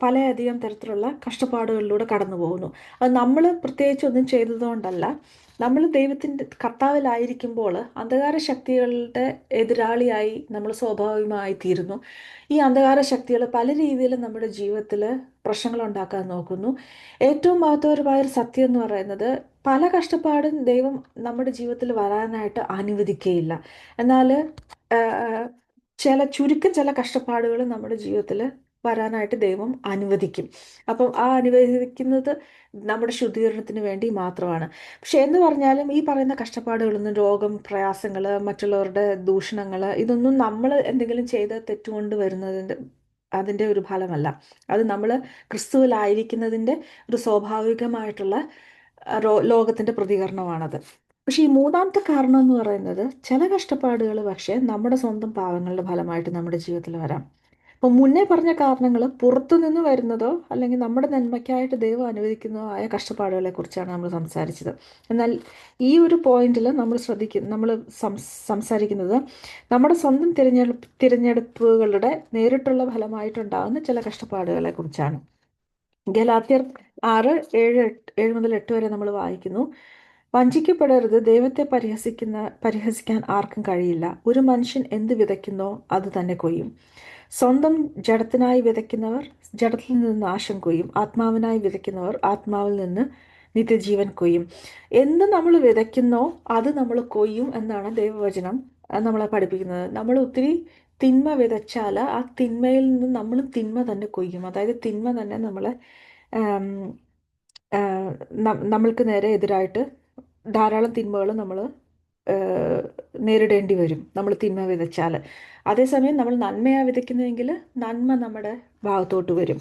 പലയധികം തരത്തിലുള്ള കഷ്ടപ്പാടുകളിലൂടെ കടന്നു പോകുന്നു. അത് നമ്മൾ പ്രത്യേകിച്ച് ഒന്നും ചെയ്തതുകൊണ്ടല്ല. നമ്മൾ കർത്താവിലായിരിക്കുമ്പോൾ അന്ധകാര ശക്തികളുടെ എതിരാളിയായി നമ്മൾ സ്വാഭാവികമായി തീരുന്നു. ഈ അന്ധകാര ശക്തികൾ പല രീതിയിലും നമ്മുടെ ജീവിതത്തിൽ പ്രശ്നങ്ങൾ ഉണ്ടാക്കാൻ നോക്കുന്നു. ഏറ്റവും മഹത്വപരമായ ഒരു സത്യം എന്ന് പറയുന്നത്, പല കഷ്ടപ്പാടും ദൈവം നമ്മുടെ ജീവിതത്തിൽ വരാനായിട്ട് അനുവദിക്കുകയില്ല. എന്നാൽ ചില കഷ്ടപ്പാടുകൾ നമ്മുടെ ജീവിതത്തിൽ വരാനായിട്ട് ദൈവം അനുവദിക്കും. അപ്പം ആ അനുവദിക്കുന്നത് നമ്മുടെ ശുദ്ധീകരണത്തിന് വേണ്ടി മാത്രമാണ്. പക്ഷെ എന്ന് പറഞ്ഞാലും ഈ പറയുന്ന കഷ്ടപ്പാടുകളൊന്നും, രോഗം, പ്രയാസങ്ങൾ, മറ്റുള്ളവരുടെ ദൂഷണങ്ങൾ, ഇതൊന്നും നമ്മൾ എന്തെങ്കിലും ചെയ്ത് തെറ്റുകൊണ്ട് അതിൻ്റെ ഒരു ഫലമല്ല. അത് നമ്മൾ ക്രിസ്തുവിലായിരിക്കുന്നതിൻ്റെ ഒരു സ്വാഭാവികമായിട്ടുള്ള ലോകത്തിൻ്റെ പ്രതികരണമാണത്. പക്ഷെ ഈ മൂന്നാമത്തെ കാരണം എന്ന് പറയുന്നത്, ചില കഷ്ടപ്പാടുകൾ പക്ഷേ നമ്മുടെ സ്വന്തം പാവങ്ങളുടെ ഫലമായിട്ട് നമ്മുടെ ജീവിതത്തിൽ വരാം. അപ്പോൾ മുന്നേ പറഞ്ഞ കാരണങ്ങൾ പുറത്തുനിന്ന് വരുന്നതോ അല്ലെങ്കിൽ നമ്മുടെ നന്മയ്ക്കായിട്ട് ദൈവം അനുവദിക്കുന്നതോ ആയ കഷ്ടപ്പാടുകളെ കുറിച്ചാണ് നമ്മൾ സംസാരിച്ചത്. എന്നാൽ ഈ ഒരു പോയിന്റിൽ നമ്മൾ സംസാരിക്കുന്നത് നമ്മുടെ സ്വന്തം തിരഞ്ഞെടുപ്പുകളുടെ നേരിട്ടുള്ള ഫലമായിട്ടുണ്ടാകുന്ന ചില കഷ്ടപ്പാടുകളെ കുറിച്ചാണ്. ഗലാത്യർ 6:7-8 വരെ നമ്മൾ വായിക്കുന്നു: വഞ്ചിക്കപ്പെടരുത്. ദൈവത്തെ പരിഹസിക്കാൻ ആർക്കും കഴിയില്ല. ഒരു മനുഷ്യൻ എന്ത് വിതയ്ക്കുന്നോ അത് തന്നെ കൊയ്യും. സ്വന്തം ജഡത്തിനായി വിതയ്ക്കുന്നവർ ജഡത്തിൽ നിന്ന് നാശം കൊയ്യും. ആത്മാവിനായി വിതയ്ക്കുന്നവർ ആത്മാവിൽ നിന്ന് നിത്യജീവൻ കൊയ്യും. എന്ത് നമ്മൾ വിതയ്ക്കുന്നോ അത് നമ്മൾ കൊയ്യും എന്നാണ് ദൈവവചനം നമ്മളെ പഠിപ്പിക്കുന്നത്. നമ്മൾ ഒത്തിരി തിന്മ വിതച്ചാൽ ആ തിന്മയിൽ നിന്ന് നമ്മളും തിന്മ തന്നെ കൊയ്യും. അതായത് തിന്മ തന്നെ നമ്മളെ ആം, ആ, നമ്മൾക്ക് നേരെ എതിരായിട്ട് ധാരാളം തിന്മകൾ നമ്മൾ നേരിടേണ്ടി വരും നമ്മൾ തിന്മ വിതച്ചാൽ. അതേസമയം നമ്മൾ നന്മയാണ് വിതയ്ക്കുന്നതെങ്കിൽ നന്മ നമ്മുടെ ഭാഗത്തോട്ട് വരും.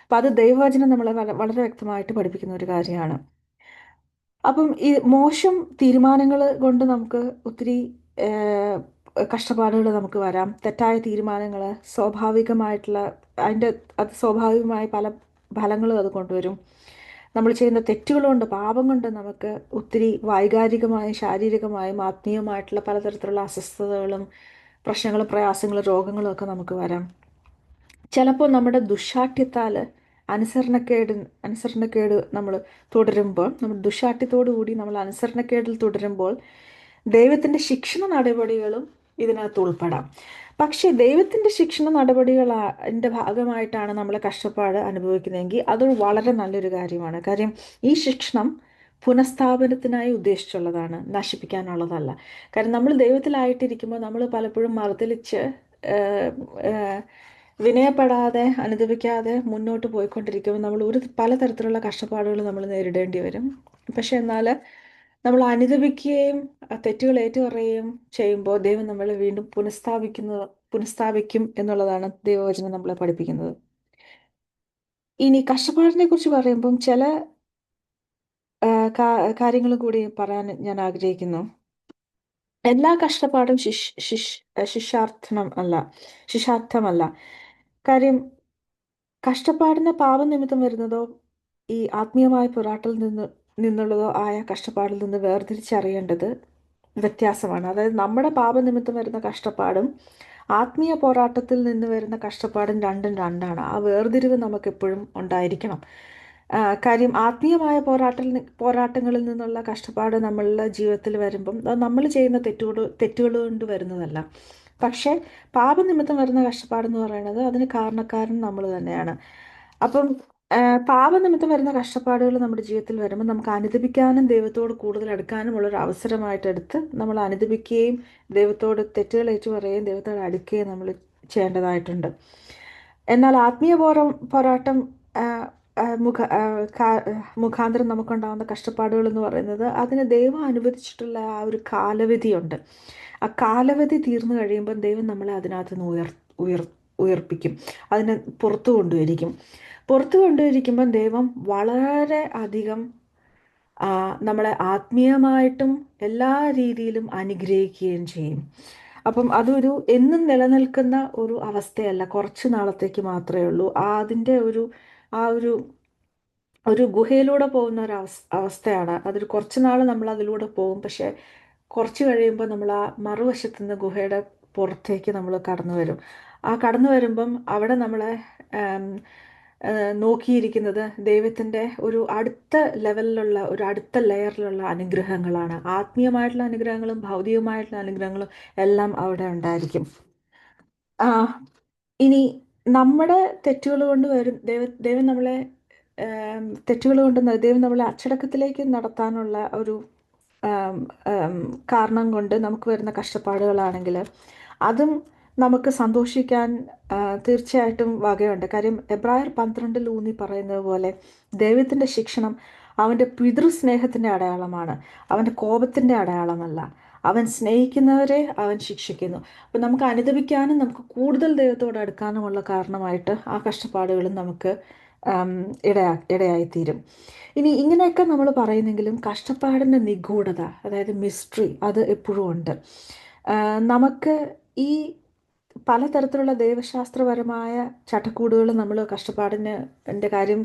അപ്പം അത് ദൈവവചനം നമ്മളെ വളരെ വ്യക്തമായിട്ട് പഠിപ്പിക്കുന്ന ഒരു കാര്യമാണ്. അപ്പം ഈ മോശം തീരുമാനങ്ങൾ കൊണ്ട് നമുക്ക് ഒത്തിരി കഷ്ടപ്പാടുകൾ നമുക്ക് വരാം. തെറ്റായ തീരുമാനങ്ങൾ സ്വാഭാവികമായിട്ടുള്ള അത് സ്വാഭാവികമായ പല ഫലങ്ങളും അത് കൊണ്ടുവരും. നമ്മൾ ചെയ്യുന്ന തെറ്റുകൾ കൊണ്ട്, പാപം കൊണ്ട് നമുക്ക് ഒത്തിരി വൈകാരികമായും ശാരീരികമായും ആത്മീയമായിട്ടുള്ള പലതരത്തിലുള്ള അസ്വസ്ഥതകളും പ്രശ്നങ്ങളും പ്രയാസങ്ങളും രോഗങ്ങളും ഒക്കെ നമുക്ക് വരാം. ചിലപ്പോൾ നമ്മുടെ ദുശാഠ്യത്താൽ അനുസരണക്കേട് നമ്മൾ തുടരുമ്പോൾ, നമ്മൾ ദുശാഠ്യത്തോടു കൂടി നമ്മൾ അനുസരണക്കേടിൽ തുടരുമ്പോൾ ദൈവത്തിൻ്റെ ശിക്ഷണ നടപടികളും ഇതിനകത്ത് ഉൾപ്പെടാം. പക്ഷേ ദൈവത്തിൻ്റെ ശിക്ഷണ നടപടികളുടെ ഭാഗമായിട്ടാണ് നമ്മൾ കഷ്ടപ്പാട് അനുഭവിക്കുന്നതെങ്കിൽ അത് വളരെ നല്ലൊരു കാര്യമാണ്. കാര്യം ഈ ശിക്ഷണം പുനഃസ്ഥാപനത്തിനായി ഉദ്ദേശിച്ചുള്ളതാണ്, നശിപ്പിക്കാനുള്ളതല്ല. കാരണം നമ്മൾ ദൈവത്തിലായിട്ടിരിക്കുമ്പോൾ നമ്മൾ പലപ്പോഴും മറുതലിച്ച് വിനയപ്പെടാതെ അനുദപിക്കാതെ മുന്നോട്ട് പോയിക്കൊണ്ടിരിക്കുമ്പോൾ നമ്മൾ പലതരത്തിലുള്ള കഷ്ടപ്പാടുകൾ നമ്മൾ നേരിടേണ്ടി വരും. പക്ഷെ എന്നാൽ നമ്മൾ അനുദപിക്കുകയും തെറ്റുകൾ ഏറ്റുപറയുകയും ചെയ്യുമ്പോൾ ദൈവം നമ്മളെ വീണ്ടും പുനഃസ്ഥാപിക്കും എന്നുള്ളതാണ് ദൈവവചനം നമ്മളെ പഠിപ്പിക്കുന്നത്. ഇനി കഷ്ടപ്പാടിനെ കുറിച്ച് പറയുമ്പം ചില കാര്യങ്ങളും കൂടി പറയാൻ ഞാൻ ആഗ്രഹിക്കുന്നു. എല്ലാ കഷ്ടപ്പാടും ശിക്ഷാർത്ഥമല്ല. കാര്യം കഷ്ടപ്പാടിന് പാപനിമിത്തം വരുന്നതോ ഈ ആത്മീയമായ നിന്നുള്ളതോ ആയ കഷ്ടപ്പാടിൽ നിന്ന് വേർതിരിച്ചറിയേണ്ടത് വ്യത്യാസമാണ്. അതായത് നമ്മുടെ പാപനിമിത്തം വരുന്ന കഷ്ടപ്പാടും ആത്മീയ പോരാട്ടത്തിൽ നിന്ന് വരുന്ന കഷ്ടപ്പാടും രണ്ടും രണ്ടാണ്. ആ വേർതിരിവ് നമുക്കെപ്പോഴും ഉണ്ടായിരിക്കണം. കാര്യം ആത്മീയമായ പോരാട്ടങ്ങളിൽ നിന്നുള്ള കഷ്ടപ്പാട് നമ്മളുടെ ജീവിതത്തിൽ വരുമ്പം അത് നമ്മൾ ചെയ്യുന്ന തെറ്റുകൾ കൊണ്ട് വരുന്നതല്ല. പക്ഷേ പാപനിമിത്തം വരുന്ന കഷ്ടപ്പാടെന്ന് പറയുന്നത് അതിന് കാരണക്കാരൻ നമ്മൾ തന്നെയാണ്. അപ്പം പാപനിമിത്തം വരുന്ന കഷ്ടപ്പാടുകൾ നമ്മുടെ ജീവിതത്തിൽ വരുമ്പോൾ നമുക്ക് അനുദപിക്കാനും ദൈവത്തോട് കൂടുതൽ അടുക്കാനും ഒരു അവസരമായിട്ട് എടുത്ത് നമ്മൾ അനുദപിക്കുകയും ദൈവത്തോട് തെറ്റുകൾ ഏറ്റുപറയുകയും ദൈവത്തോട് അടുക്കുകയും നമ്മൾ ചെയ്യേണ്ടതായിട്ടുണ്ട്. എന്നാൽ ആത്മീയ പോരാട്ടം മുഖാന്തരം നമുക്കുണ്ടാകുന്ന കഷ്ടപ്പാടുകൾ എന്ന് പറയുന്നത് അതിന് ദൈവം അനുവദിച്ചിട്ടുള്ള ആ ഒരു കാലവിധിയുണ്ട്. ആ കാലവിധി തീർന്നു കഴിയുമ്പോൾ ദൈവം നമ്മളെ അതിനകത്ത് നിന്ന് ഉയർപ്പിക്കും, അതിനെ പുറത്തു കൊണ്ടുവരിക്കുമ്പം ദൈവം വളരെ അധികം നമ്മളെ ആത്മീയമായിട്ടും എല്ലാ രീതിയിലും അനുഗ്രഹിക്കുകയും ചെയ്യും. അപ്പം അതൊരു എന്നും നിലനിൽക്കുന്ന ഒരു അവസ്ഥയല്ല, കുറച്ച് നാളത്തേക്ക് മാത്രമേ ഉള്ളൂ. അതിൻ്റെ ഒരു ഗുഹയിലൂടെ പോകുന്ന ഒരു അവസ്ഥയാണ്. അതൊരു കുറച്ച് നാൾ നമ്മൾ അതിലൂടെ പോകും. പക്ഷെ കുറച്ച് കഴിയുമ്പോൾ നമ്മൾ ആ മറുവശത്തു നിന്ന് ഗുഹയുടെ പുറത്തേക്ക് നമ്മൾ കടന്നു വരും. ആ കടന്നു വരുമ്പം അവിടെ നമ്മളെ നോക്കിയിരിക്കുന്നത് ദൈവത്തിൻ്റെ ഒരു അടുത്ത ലെവലിലുള്ള ഒരു അടുത്ത ലെയറിലുള്ള അനുഗ്രഹങ്ങളാണ്. ആത്മീയമായിട്ടുള്ള അനുഗ്രഹങ്ങളും ഭൗതികമായിട്ടുള്ള അനുഗ്രഹങ്ങളും എല്ലാം അവിടെ ഉണ്ടായിരിക്കും. ഇനി നമ്മുടെ തെറ്റുകൾ കൊണ്ട് ദൈവം നമ്മളെ തെറ്റുകൾ കൊണ്ട് ദൈവം നമ്മളെ അച്ചടക്കത്തിലേക്ക് നടത്താനുള്ള ഒരു കാരണം കൊണ്ട് നമുക്ക് വരുന്ന കഷ്ടപ്പാടുകളാണെങ്കിൽ അതും നമുക്ക് സന്തോഷിക്കാൻ തീർച്ചയായിട്ടും വകയുണ്ട്. കാര്യം എബ്രായർ 12 ഊന്നി പറയുന്നത് പോലെ ദൈവത്തിൻ്റെ ശിക്ഷണം അവൻ്റെ പിതൃസ്നേഹത്തിൻ്റെ അടയാളമാണ്, അവൻ്റെ കോപത്തിൻ്റെ അടയാളമല്ല. അവൻ സ്നേഹിക്കുന്നവരെ അവൻ ശിക്ഷിക്കുന്നു. അപ്പം നമുക്ക് അനുദപിക്കാനും നമുക്ക് കൂടുതൽ ദൈവത്തോട് അടുക്കാനുമുള്ള കാരണമായിട്ട് ആ കഷ്ടപ്പാടുകളും നമുക്ക് ഇടയായിത്തീരും. ഇനി ഇങ്ങനെയൊക്കെ നമ്മൾ പറയുന്നെങ്കിലും കഷ്ടപ്പാടിൻ്റെ നിഗൂഢത, അതായത് മിസ്റ്ററി, അത് എപ്പോഴും ഉണ്ട്. നമുക്ക് ഈ പലതരത്തിലുള്ള ദൈവശാസ്ത്രപരമായ ചട്ടക്കൂടുകൾ നമ്മൾ കഷ്ടപ്പാടിൻ്റെ കാര്യം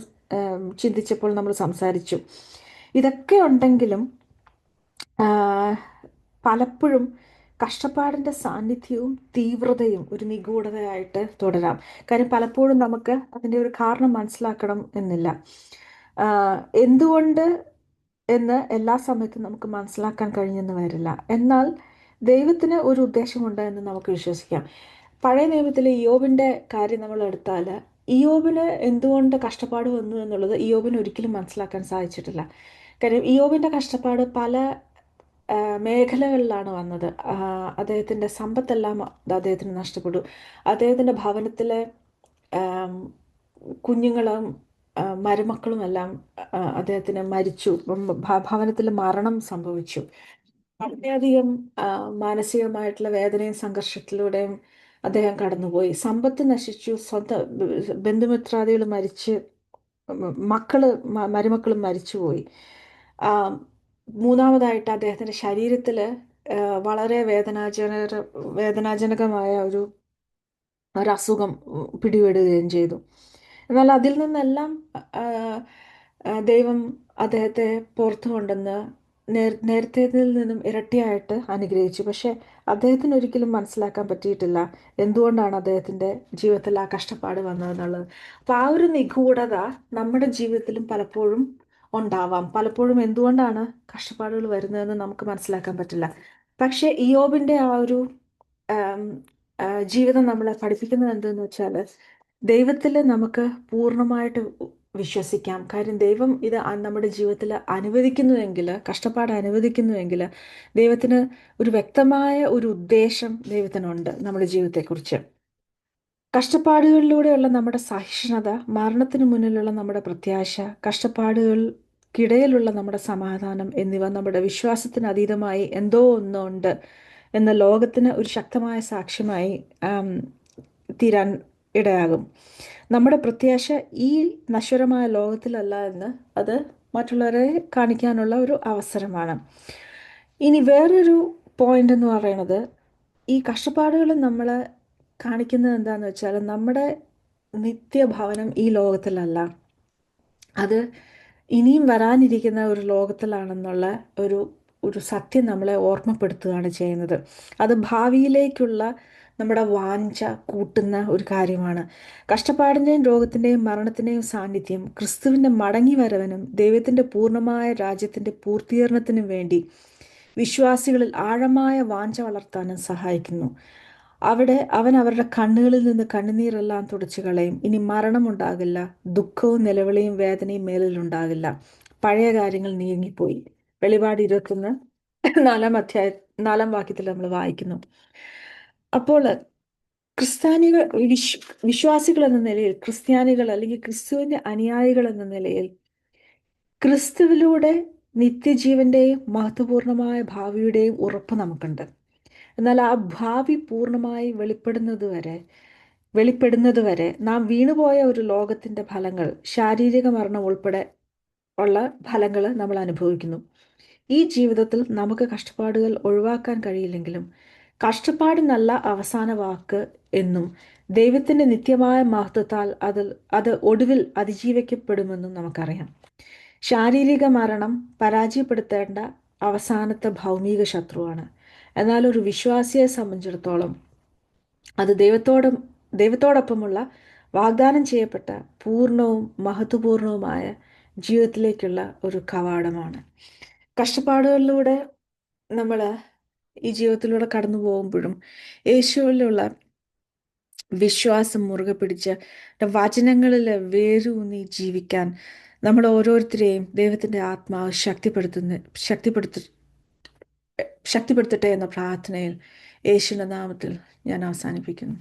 ചിന്തിച്ചപ്പോൾ നമ്മൾ സംസാരിച്ചു. ഇതൊക്കെ ഉണ്ടെങ്കിലും പലപ്പോഴും കഷ്ടപ്പാടിൻ്റെ സാന്നിധ്യവും തീവ്രതയും ഒരു നിഗൂഢതയായിട്ട് തുടരാം. കാര്യം പലപ്പോഴും നമുക്ക് അതിൻ്റെ ഒരു കാരണം മനസ്സിലാക്കണം എന്നില്ല. എന്തുകൊണ്ട് എന്ന് എല്ലാ സമയത്തും നമുക്ക് മനസ്സിലാക്കാൻ കഴിഞ്ഞെന്ന് വരില്ല. എന്നാൽ ദൈവത്തിന് ഒരു ഉദ്ദേശമുണ്ട് എന്ന് നമുക്ക് വിശ്വസിക്കാം. പഴയ നിയമത്തിലെ ഇയ്യോബിൻ്റെ കാര്യം നമ്മൾ എടുത്താൽ, ഇയ്യോബിന് എന്തുകൊണ്ട് കഷ്ടപ്പാട് വന്നു എന്നുള്ളത് ഇയ്യോബിന് ഒരിക്കലും മനസ്സിലാക്കാൻ സാധിച്ചിട്ടില്ല. കാര്യം ഇയ്യോബിൻ്റെ കഷ്ടപ്പാട് പല മേഖലകളിലാണ് വന്നത്. അദ്ദേഹത്തിൻ്റെ സമ്പത്തെല്ലാം അദ്ദേഹത്തിന് നഷ്ടപ്പെട്ടു. അദ്ദേഹത്തിൻ്റെ ഭവനത്തിലെ ആം, കുഞ്ഞുങ്ങളും മരുമക്കളുമെല്ലാം അദ്ദേഹത്തിന് മരിച്ചു. ഭവനത്തിൽ മരണം സംഭവിച്ചു. വളരെയധികം ആ, മാനസികമായിട്ടുള്ള വേദനയും സംഘർഷത്തിലൂടെയും അദ്ദേഹം കടന്നുപോയി. സമ്പത്ത് നശിച്ചു, സ്വന്തം ബന്ധുമിത്രാദികൾ മരിച്ച്, മരുമക്കളും മരിച്ചുപോയി. ആ, മൂന്നാമതായിട്ട് അദ്ദേഹത്തിൻ്റെ ശരീരത്തിൽ വളരെ വേദനാജനകമായ ഒരു അസുഖം പിടിപെടുകയും ചെയ്തു. എന്നാൽ അതിൽ നിന്നെല്ലാം ആ, ദൈവം അദ്ദേഹത്തെ പുറത്തു കൊണ്ടുവന്ന് നേരത്തേതിൽ നിന്നും ഇരട്ടിയായിട്ട് അനുഗ്രഹിച്ചു. പക്ഷെ അദ്ദേഹത്തിന് ഒരിക്കലും മനസ്സിലാക്കാൻ പറ്റിയിട്ടില്ല എന്തുകൊണ്ടാണ് അദ്ദേഹത്തിൻ്റെ ജീവിതത്തിൽ ആ കഷ്ടപ്പാട് വന്നതെന്നുള്ളത്. അപ്പോൾ ആ ഒരു നിഗൂഢത നമ്മുടെ ജീവിതത്തിലും പലപ്പോഴും ഉണ്ടാവാം. പലപ്പോഴും എന്തുകൊണ്ടാണ് കഷ്ടപ്പാടുകൾ വരുന്നതെന്ന് നമുക്ക് മനസ്സിലാക്കാൻ പറ്റില്ല. പക്ഷേ ഇയ്യോബിൻ്റെ ആ ഒരു ആം, ജീവിതം നമ്മളെ പഠിപ്പിക്കുന്നത് എന്തെന്ന് വെച്ചാൽ, ദൈവത്തിൽ നമുക്ക് പൂർണ്ണമായിട്ട് വിശ്വസിക്കാം. കാര്യം ദൈവം ഇത് നമ്മുടെ ജീവിതത്തിൽ അനുവദിക്കുന്നുവെങ്കിൽ, കഷ്ടപ്പാട് അനുവദിക്കുന്നുവെങ്കിൽ, ദൈവത്തിന് ഒരു വ്യക്തമായ ഒരു ഉദ്ദേശം ദൈവത്തിനുണ്ട് നമ്മുടെ ജീവിതത്തെക്കുറിച്ച്. കഷ്ടപ്പാടുകളിലൂടെയുള്ള നമ്മുടെ സഹിഷ്ണുത, മരണത്തിന് മുന്നിലുള്ള നമ്മുടെ പ്രത്യാശ, കഷ്ടപ്പാടുകൾക്കിടയിലുള്ള നമ്മുടെ സമാധാനം എന്നിവ നമ്മുടെ വിശ്വാസത്തിന് അതീതമായി എന്തോ ഒന്നുണ്ട് എന്ന ലോകത്തിന് ഒരു ശക്തമായ സാക്ഷ്യമായി തീരാൻ ഇടയാകും. നമ്മുടെ പ്രത്യാശ ഈ നശ്വരമായ ലോകത്തിലല്ല എന്ന് അത് മറ്റുള്ളവരെ കാണിക്കാനുള്ള ഒരു അവസരമാണ്. ഇനി വേറൊരു പോയിന്റ് എന്ന് പറയുന്നത്, ഈ കഷ്ടപ്പാടുകൾ നമ്മൾ കാണിക്കുന്നത് എന്താണെന്ന് വെച്ചാൽ, നമ്മുടെ നിത്യഭവനം ഈ ലോകത്തിലല്ല, അത് ഇനിയും വരാനിരിക്കുന്ന ഒരു ലോകത്തിലാണെന്നുള്ള ഒരു ഒരു സത്യം നമ്മളെ ഓർമ്മപ്പെടുത്തുകയാണ് ചെയ്യുന്നത്. അത് ഭാവിയിലേക്കുള്ള നമ്മുടെ വാഞ്ച കൂട്ടുന്ന ഒരു കാര്യമാണ്. കഷ്ടപ്പാടിൻ്റെയും രോഗത്തിൻ്റെയും മരണത്തിൻ്റെയും സാന്നിധ്യം ക്രിസ്തുവിൻ്റെ മടങ്ങി വരവനും ദൈവത്തിൻ്റെ പൂർണ്ണമായ രാജ്യത്തിൻ്റെ പൂർത്തീകരണത്തിനും വേണ്ടി വിശ്വാസികളിൽ ആഴമായ വാഞ്ച വളർത്താനും സഹായിക്കുന്നു. അവൻ അവരുടെ കണ്ണുകളിൽ നിന്ന് കണ്ണുനീരെല്ലാം തുടച്ചു കളയും. ഇനി മരണമുണ്ടാകില്ല, ദുഃഖവും നിലവിളിയും വേദനയും മേലിലുണ്ടാകില്ല. പഴയ കാര്യങ്ങൾ നീങ്ങിപ്പോയി. വെളിപാട് 21 4 വാക്യത്തിൽ നമ്മൾ വായിക്കുന്നു. അപ്പോൾ ക്രിസ്ത്യാനികൾ, വിശ്വാസികൾ എന്ന നിലയിൽ, ക്രിസ്ത്യാനികൾ അല്ലെങ്കിൽ ക്രിസ്തുവിൻ്റെ അനുയായികൾ എന്ന നിലയിൽ, ക്രിസ്തുവിലൂടെ നിത്യജീവന്റെയും മഹത്വപൂർണമായ ഭാവിയുടെയും ഉറപ്പ് നമുക്കുണ്ട്. എന്നാൽ ആ ഭാവി പൂർണ്ണമായി വെളിപ്പെടുന്നത് വരെ നാം വീണുപോയ ഒരു ലോകത്തിൻ്റെ ഫലങ്ങൾ, ശാരീരിക മരണം ഉൾപ്പെടെ ഉള്ള ഫലങ്ങൾ നമ്മൾ അനുഭവിക്കുന്നു. ഈ ജീവിതത്തിൽ നമുക്ക് കഷ്ടപ്പാടുകൾ ഒഴിവാക്കാൻ കഴിയില്ലെങ്കിലും, കഷ്ടപ്പാടിനല്ല അവസാന വാക്ക് എന്നും ദൈവത്തിൻ്റെ നിത്യമായ മഹത്വത്താൽ അത് ഒടുവിൽ അതിജീവിക്കപ്പെടുമെന്നും നമുക്കറിയാം. ശാരീരിക മരണം പരാജയപ്പെടുത്തേണ്ട അവസാനത്തെ ഭൗമിക ശത്രുവാണ്. എന്നാൽ ഒരു വിശ്വാസിയെ സംബന്ധിച്ചിടത്തോളം അത് ദൈവത്തോടൊപ്പമുള്ള വാഗ്ദാനം ചെയ്യപ്പെട്ട പൂർണ്ണവും മഹത്വപൂർണവുമായ ജീവിതത്തിലേക്കുള്ള ഒരു കവാടമാണ്. കഷ്ടപ്പാടുകളിലൂടെ നമ്മൾ ഈ ജീവിതത്തിലൂടെ കടന്നു പോകുമ്പോഴും യേശുവിലുള്ള വിശ്വാസം മുറുകെ പിടിച്ച് വചനങ്ങളിൽ വേരൂന്നി ജീവിക്കാൻ നമ്മൾ ഓരോരുത്തരെയും ദൈവത്തിൻ്റെ ആത്മാവ് ശക്തിപ്പെടുത്തട്ടെ എന്ന പ്രാർത്ഥനയിൽ യേശുവിൻ്റെ നാമത്തിൽ ഞാൻ അവസാനിപ്പിക്കുന്നു.